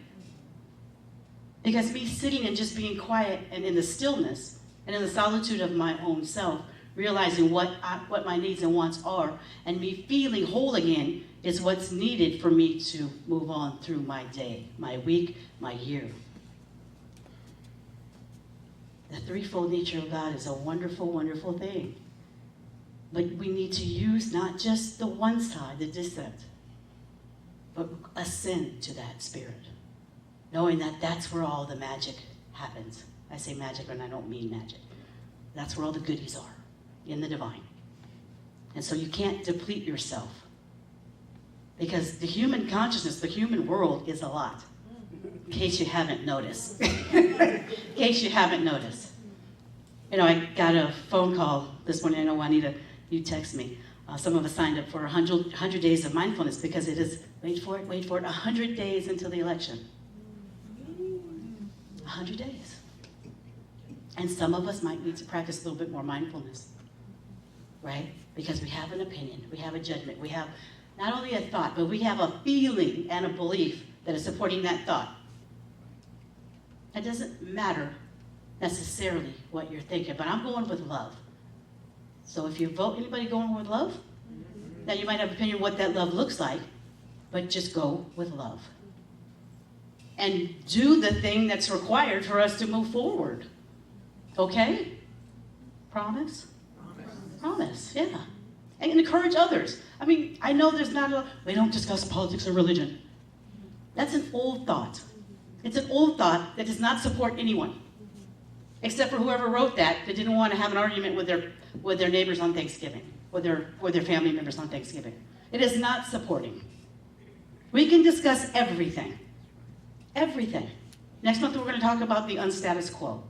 Because me sitting and just being quiet and in the stillness and in the solitude of my own self, realizing what my needs and wants are, and me feeling whole again is what's needed for me to move on through my day, my week, my year. The threefold nature of God is a wonderful, wonderful thing. But we need to use not just the one side, the descent, but ascend to that spirit, knowing that that's where all the magic happens. I say magic, and I don't mean magic. That's where all the goodies are, in the divine. And so you can't deplete yourself, because the human consciousness, the human world is a lot, in case you haven't noticed. In case you haven't noticed. You know, I got a phone call this morning. I know, Juanita, you text me. Some of us signed up for 100 days of mindfulness because it is, wait for it, 100 days until the election. 100 days. And some of us might need to practice a little bit more mindfulness, right? Because we have an opinion, we have a judgment, we have not only a thought, but we have a feeling and a belief that is supporting that thought. It doesn't matter necessarily what you're thinking, but I'm going with love. So if you vote, anybody going with love? Now you might have an opinion what that love looks like, but just go with love. And do the thing that's required for us to move forward. Okay? Promise? Promise, yeah. And encourage others. I mean, I know there's not we don't discuss politics or religion. That's an old thought. It's an old thought that does not support anyone, except for whoever wrote that didn't want to have an argument with their neighbors on Thanksgiving, with their family members on Thanksgiving. It is not supporting. We can discuss everything. Everything. Next month we're going to talk about the unstatus quo.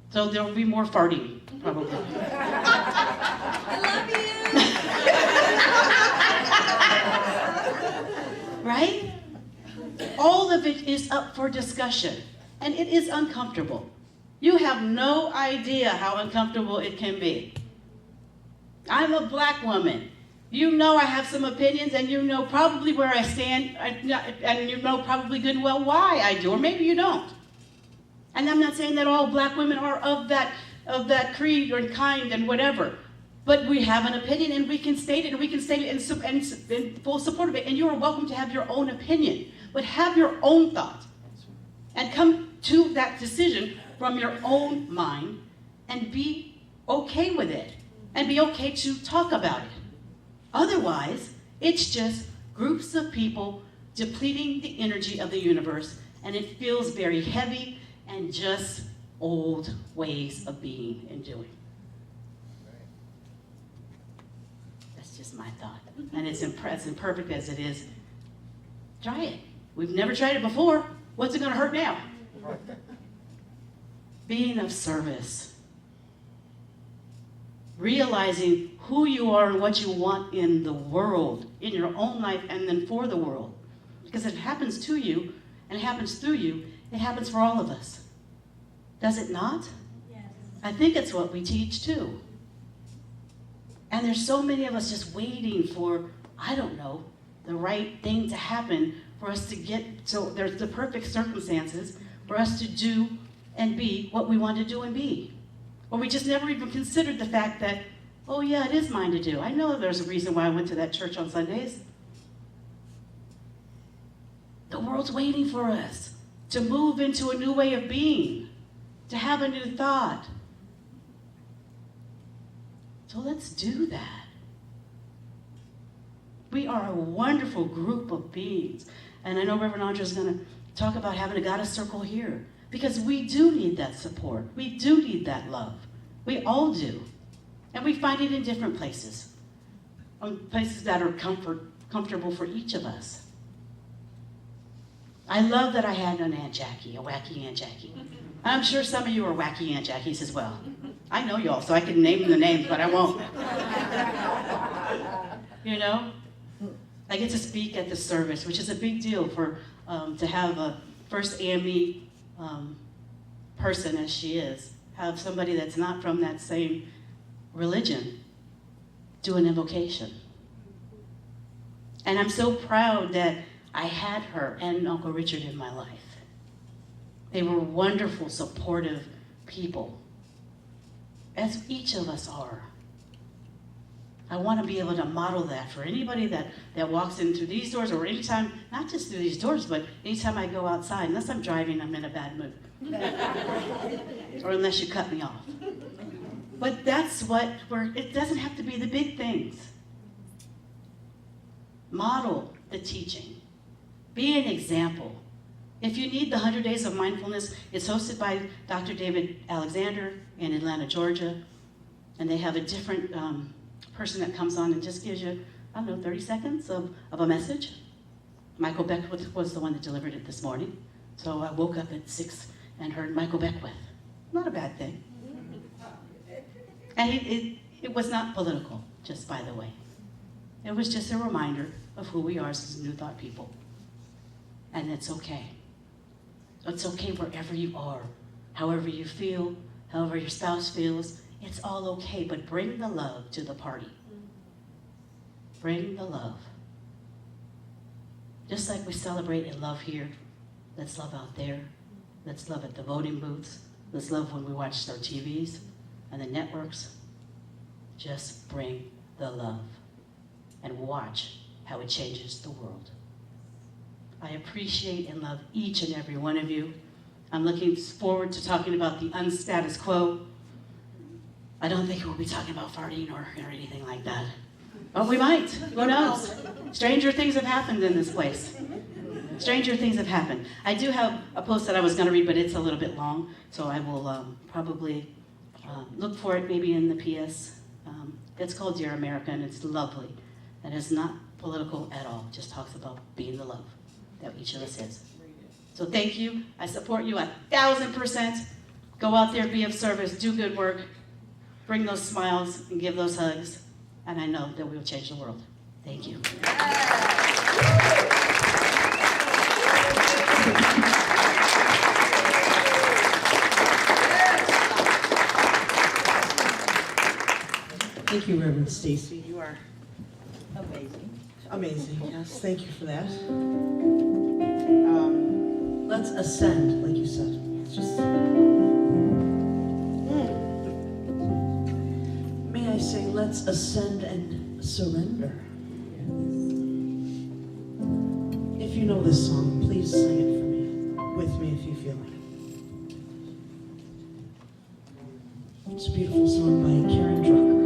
So there will be more farting, probably. I love you. Right? All of it is up for discussion, and it is uncomfortable. You have no idea how uncomfortable it can be. I'm a black woman. You know I have some opinions, and you know probably where I stand, and you know probably good and well why I do, or maybe you don't. And I'm not saying that all black women are of that creed or kind and whatever, but we have an opinion, and we can state it, and we can state it in full support of it, and you are welcome to have your own opinion, but have your own thought, and come to that decision from your own mind, and be okay with it, and be okay to talk about it. Otherwise, it's just groups of people depleting the energy of the universe, and it feels very heavy and just old ways of being and doing. That's just my thought. And it's as imperfect as it is. Try it. We've never tried it before. What's it going to hurt now? Being of service. realizing who you are and what you want in the world, in your own life, and then for the world. Because it happens to you, and it happens through you, it happens for all of us. Does it not? Yes. I think it's what we teach too. And there's so many of us just waiting for, I don't know, the right thing to happen for us to get, so there's the perfect circumstances for us to do and be what we want to do and be. Or we just never even considered the fact that, oh yeah, it is mine to do. I know there's a reason why I went to that church on Sundays. The world's waiting for us to move into a new way of being, to have a new thought. So let's do that. We are a wonderful group of beings. And I know Reverend Andrea is going to talk about having a goddess circle here, because we do need that support. We do need that love. We all do. And we find it in different places, places that are comfortable for each of us. I love that I had an Aunt Jackie, a wacky Aunt Jackie. I'm sure some of you are wacky Aunt Jackies as well. I know y'all, so I can name the names, but I won't. You know? I get to speak at the service, which is a big deal for to have a first AME person as she is, have somebody that's not from that same religion do an invocation. And I'm so proud that I had her and Uncle Richard in my life. They were wonderful, supportive people, as each of us are. I want to be able to model that for anybody that walks in through these doors, or anytime, not just through these doors, but anytime I go outside, unless I'm driving, I'm in a bad mood. Or unless you cut me off. But that's it doesn't have to be the big things. Model the teaching. Be an example. If you need the 100 Days of Mindfulness, it's hosted by Dr. David Alexander in Atlanta, Georgia. And they have a different person that comes on and just gives you, 30 seconds of a message. Michael Beckwith was the one that delivered it this morning. So I woke up at 6 and heard Michael Beckwith. Not a bad thing. And it was not political, just by the way. It was just a reminder of who we are as New Thought people. And it's okay. It's okay wherever you are, however you feel, however your spouse feels. It's all okay, but bring the love to the party. Bring the love. Just like we celebrate and love here, let's love out there. Let's love at the voting booths. Let's love when we watch our TVs and the networks. Just bring the love and watch how it changes the world. I appreciate and love each and every one of you. I'm looking forward to talking about the unstatus quo. I don't think we'll be talking about farting or anything like that. Oh, we might. Who knows? Stranger things have happened in this place. Stranger things have happened. I do have a post that I was going to read, but it's a little bit long, so I will probably look for it maybe in the PS. It's called Dear America, and it's lovely. And it's not political at all. It just talks about being the love that each of us is. So thank you. I support you 1,000%. Go out there, be of service, do good work, bring those smiles and give those hugs, and I know that we will change the world. Thank you. Thank you, Reverend Stacy. You are amazing. Amazing, yes. Thank you for that. Let's ascend, like you said. It's just. May I say, let's ascend and surrender. If you know this song, please sing it for me, with me if you feel like it. It's a beautiful song by Karen Drucker.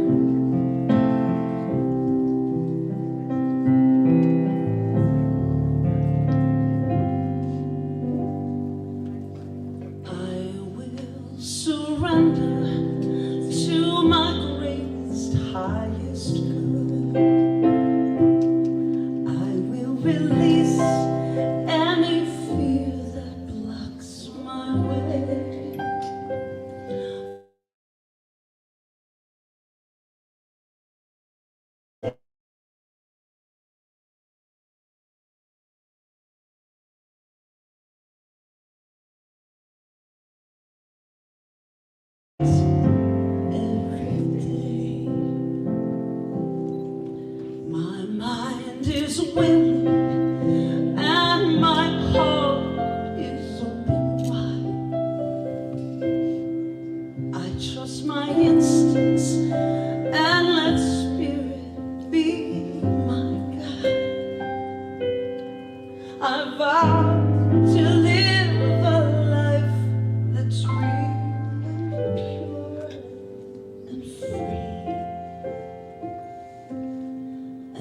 is willing and my heart is open wide. I trust my instincts and let spirit be my guide. I vow to live a life that's real and pure and free.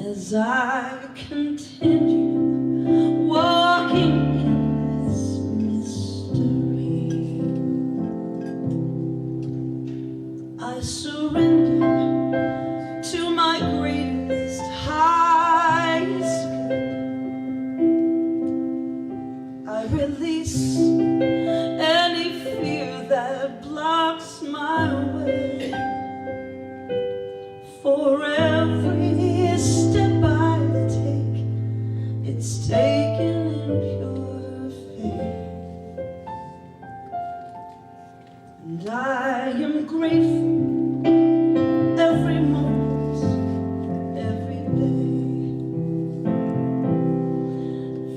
As I continue walking in this mystery, I surrender to my greatest, highest good. I release any fear that blocks my way. For every step I take, it's taken in pure faith. And I am grateful every moment, every day.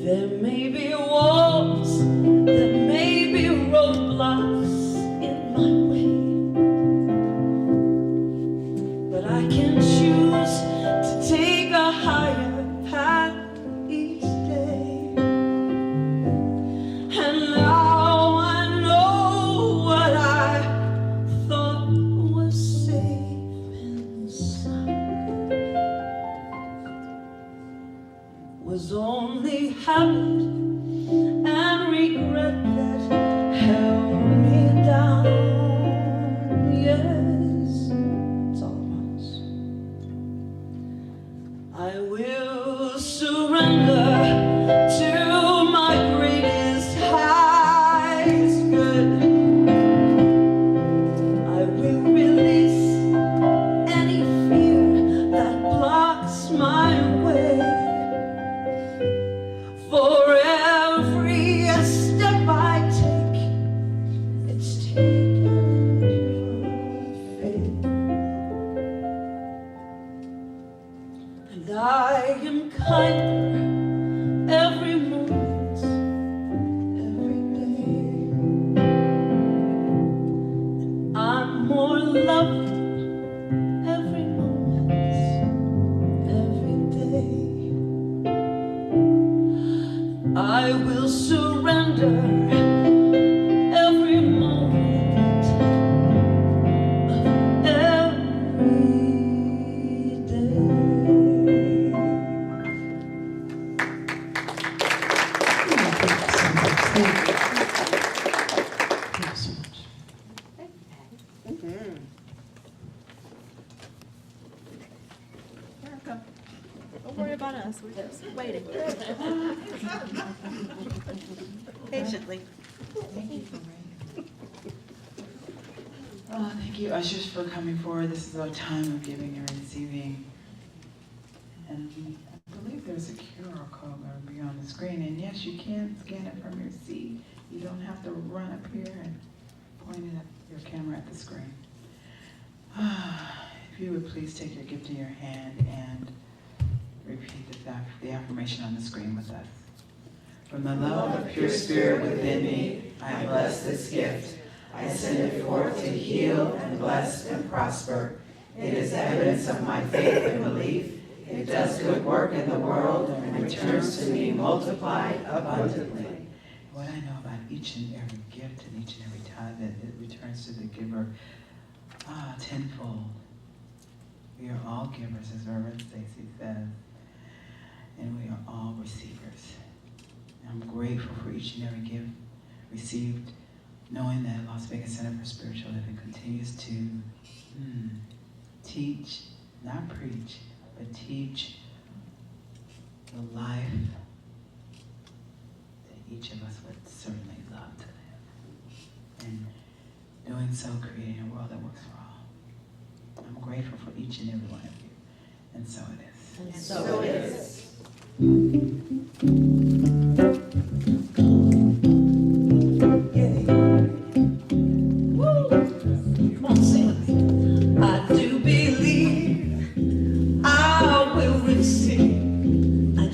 There may be walls, there may be roadblocks in my way, but I can choose to take a higher path each day. And now I know what I thought was safe and sound was only habit and regret that held me down. Yes, it's all of us. I will surrender to my greatest, highest good. I will release any fear that blocks my way. For every step I take, it's taken in pure faith. And I am kinder every moment, every day. I'm more loving every moment, every day. I will surrender every moment of every day. Thank you so much. Don't worry about us, we're just waiting. Patiently. Oh, thank you, ushers, for coming forward. This is our time of giving and receiving. And I believe there's a QR code going to be on the screen. And yes, you can scan it from your seat. You don't have to run up here and point it at your camera at the screen. If you would please take your gift in your hand and repeat the affirmation on the screen with us. From the love of pure spirit within me, I bless this gift. I send it forth to heal and bless and prosper. It is evidence of my faith and belief. It does good work in the world and returns to me multiplied abundantly. What I know about each and every gift and each and every tithe, that it returns to the giver tenfold. We are all givers, as Reverend Stacy says, and we are all receivers. I'm grateful for each and every gift received, knowing that Las Vegas Center for Spiritual Living continues to teach, not preach, but teach the life that each of us would certainly love to live. And doing so, creating a world that works for all. I'm grateful for each and every one of you. And so it is. And so it is. Come on, sing with me. I do believe I will receive. I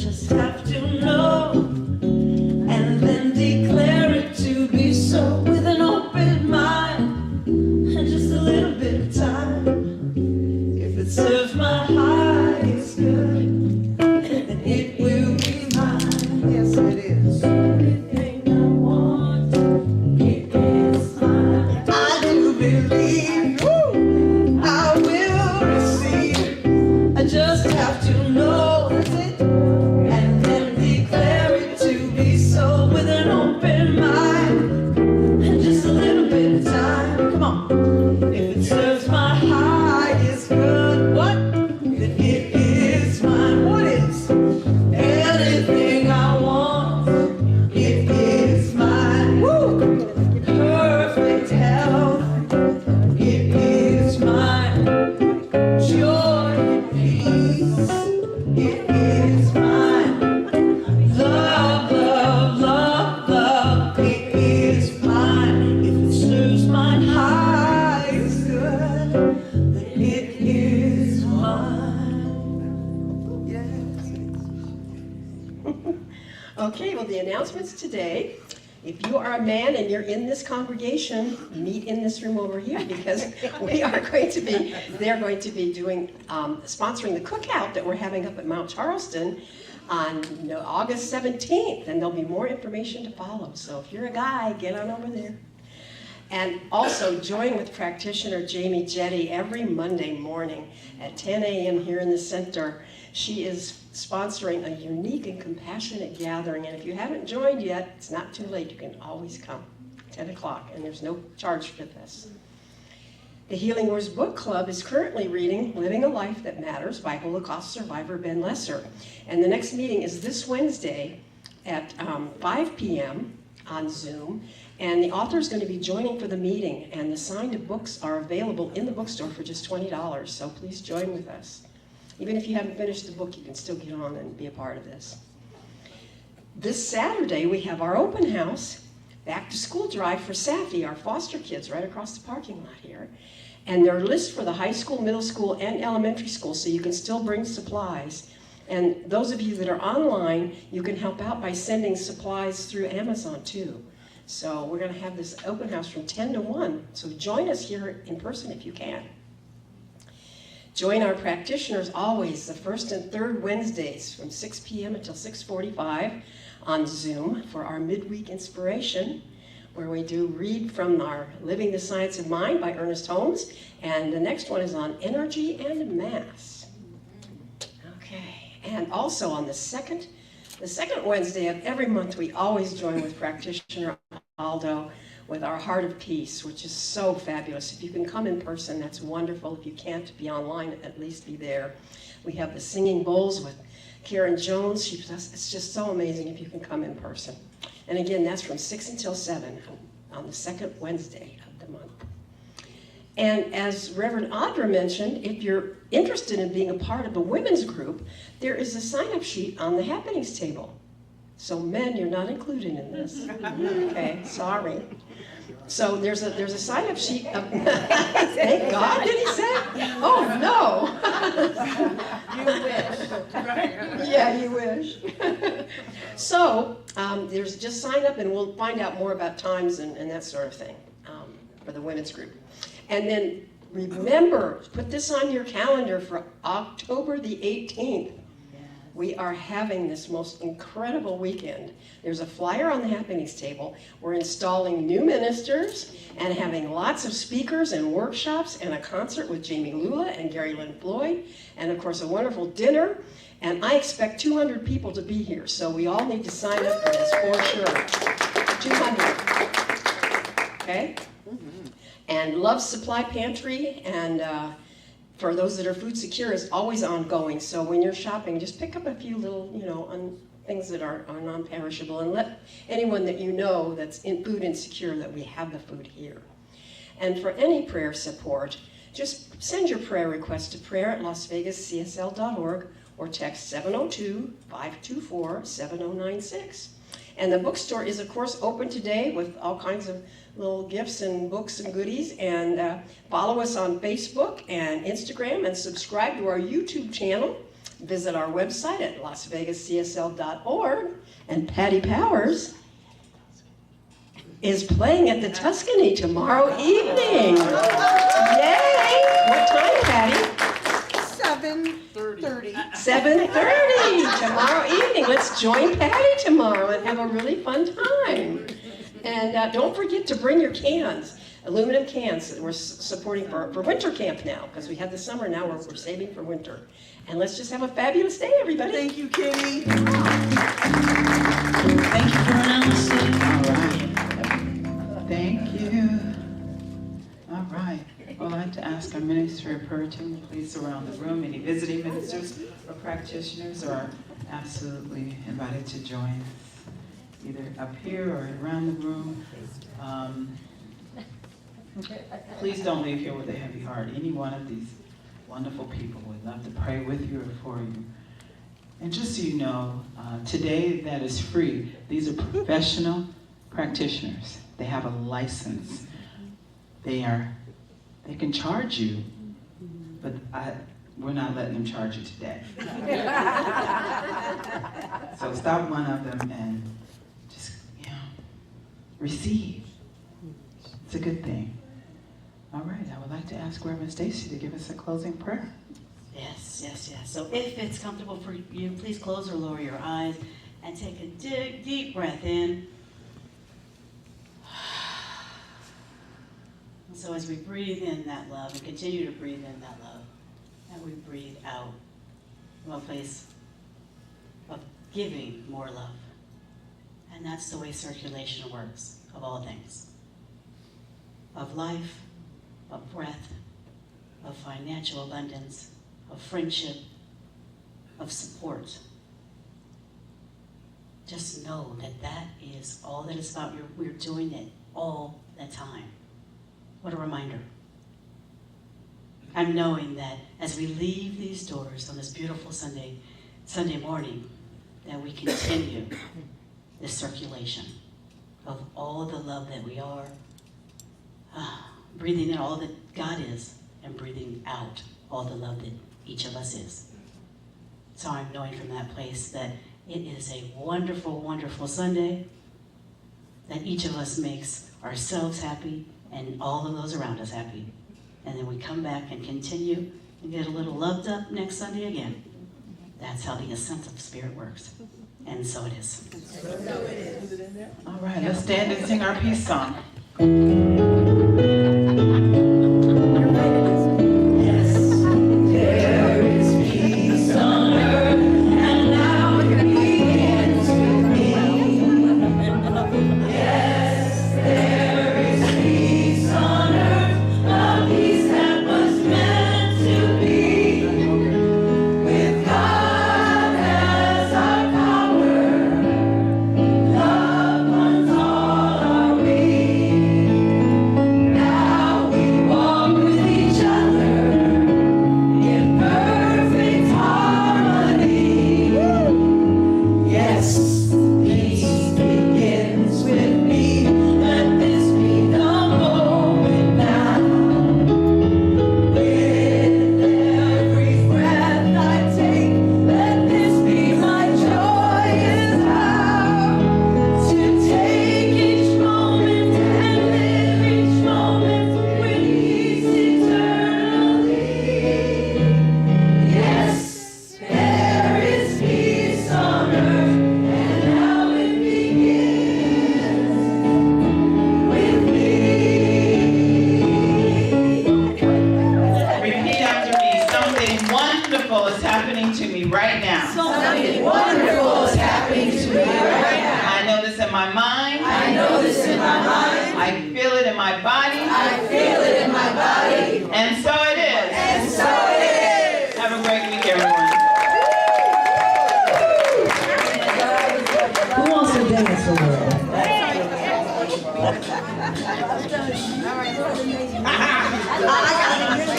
just have to know it and then declare it to be so with an open mind and just a little bit of time. Come on. If it serves my highest good, what? Then it is mine. What is? Anything I want, it is mine. Woo! Perfect health, it is mine. Joy and peace, it is mine. Love, love, love, love, it is mine. If it serves my highest good, then it is mine. Okay, well, the announcements today. If you are a man and you're in this congregation, meet in this room over here because they're going to be doing, sponsoring the cookout that we're having up at Mount Charleston on August 17th, and there'll be more information to follow. So if you're a guy, get on over there. And also join with practitioner Jamie Jetty every Monday morning at 10 a.m. here in the center. She is sponsoring a unique and compassionate gathering, and if you haven't joined yet, it's not too late. You can always come, 10 o'clock, and there's no charge for this. The Healing Wars Book Club is currently reading Living a Life That Matters by Holocaust survivor Ben Lesser, and the next meeting is this Wednesday at 5 p.m. on Zoom, and the author is going to be joining for the meeting, and the signed books are available in the bookstore for just $20, so please join with us. Even if you haven't finished the book, you can still get on and be a part of this. This Saturday, we have our open house, back to school drive for Safi, our foster kids, right across the parking lot here. And there are lists for the high school, middle school, and elementary school, so you can still bring supplies. And those of you that are online, you can help out by sending supplies through Amazon too. So we're going to have this open house from 10 to 1. So join us here in person if you can. Join our practitioners always the first and third Wednesdays from 6 p.m. until 6:45 on Zoom for our midweek inspiration, where we do read from our Living the Science of Mind by Ernest Holmes, and the next one is on energy and mass. Okay, and also on the second Wednesday of every month, we always join with practitioner Aldo with our Heart of Peace, which is so fabulous. If you can come in person, that's wonderful. If you can't be online, at least be there. We have the Singing Bowls with Karen Jones. It's just so amazing if you can come in person. And again, that's from 6 until 7 on the second Wednesday of the month. And as Reverend Audra mentioned, if you're interested in being a part of a women's group, there is a sign-up sheet on the happenings table. So men, you're not included in this. Okay, sorry. So there's a sign-up sheet. Thank God, did he say? Oh no. You wish. Yeah, you wish. So there's just sign up, and we'll find out more about times and that sort of thing for the women's group. And then remember, put this on your calendar for October the 18th. We are having this most incredible weekend. There's a flyer on the happenings table. We're installing new ministers and having lots of speakers and workshops and a concert with Jamie Lula and Gary Lynn Floyd, and of course a wonderful dinner. And I expect 200 people to be here, so we all need to sign up for this for sure. 200. Okay? And Love Supply Pantry and for those that are food secure is always ongoing. So when you're shopping, just pick up a few little, things that are non-perishable, and let anyone that you know that's in food insecure that we have the food here. And for any prayer support, just send your prayer request to prayer@lasvegascsl.org or text 702-524-7096. And the bookstore is, of course, open today with all kinds of little gifts and books and goodies. And follow us on Facebook and Instagram and subscribe to our YouTube channel. Visit our website at lasvegascsl.org. And Patty Powers is playing at the Tuscany tomorrow evening. Yay! What time, Patty? 7:30. 7:30 tomorrow evening. Let's join Patty tomorrow and have a really fun time. And don't forget to bring your cans. aluminum cans that we're supporting for winter camp now, because we had the summer, now we're saving for winter. And let's just have a fabulous day, everybody. Thank you, Kitty. Thank you for announcing. All right. Thank you. All right. I'd like to ask our ministry of prayer team, please, around the room. Any visiting ministers or practitioners are absolutely invited to join us, either up here or around the room. Please don't leave here with a heavy heart. Any one of these wonderful people would love to pray with you or for you. And just so you know, today that is free. These are professional practitioners. They have a license. They can charge you, but we're not letting them charge you today. So stop one of them and just, receive. It's a good thing. All right, I would like to ask Reverend Stacy to give us a closing prayer. Yes, yes, yes. So if it's comfortable for you, please close or lower your eyes and take a deep breath in. So as we breathe in that love and continue to breathe in that love, and we breathe out from a place of giving more love. And that's the way circulation works, of all things. Of life, of breath, of financial abundance, of friendship, of support. Just know that that is all that it's about. We're doing it all the time. What a reminder. I'm knowing that as we leave these doors on this beautiful Sunday morning, that we continue this circulation of all the love that we are, breathing in all that God is, and breathing out all the love that each of us is. So I'm knowing from that place that it is a wonderful, wonderful Sunday, that each of us makes ourselves happy and all of those around us happy. And then we come back and continue and get a little loved up next Sunday again. That's how the Expansive Spirit works. And so it is. All right, let's stand and sing our peace song.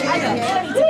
I got it.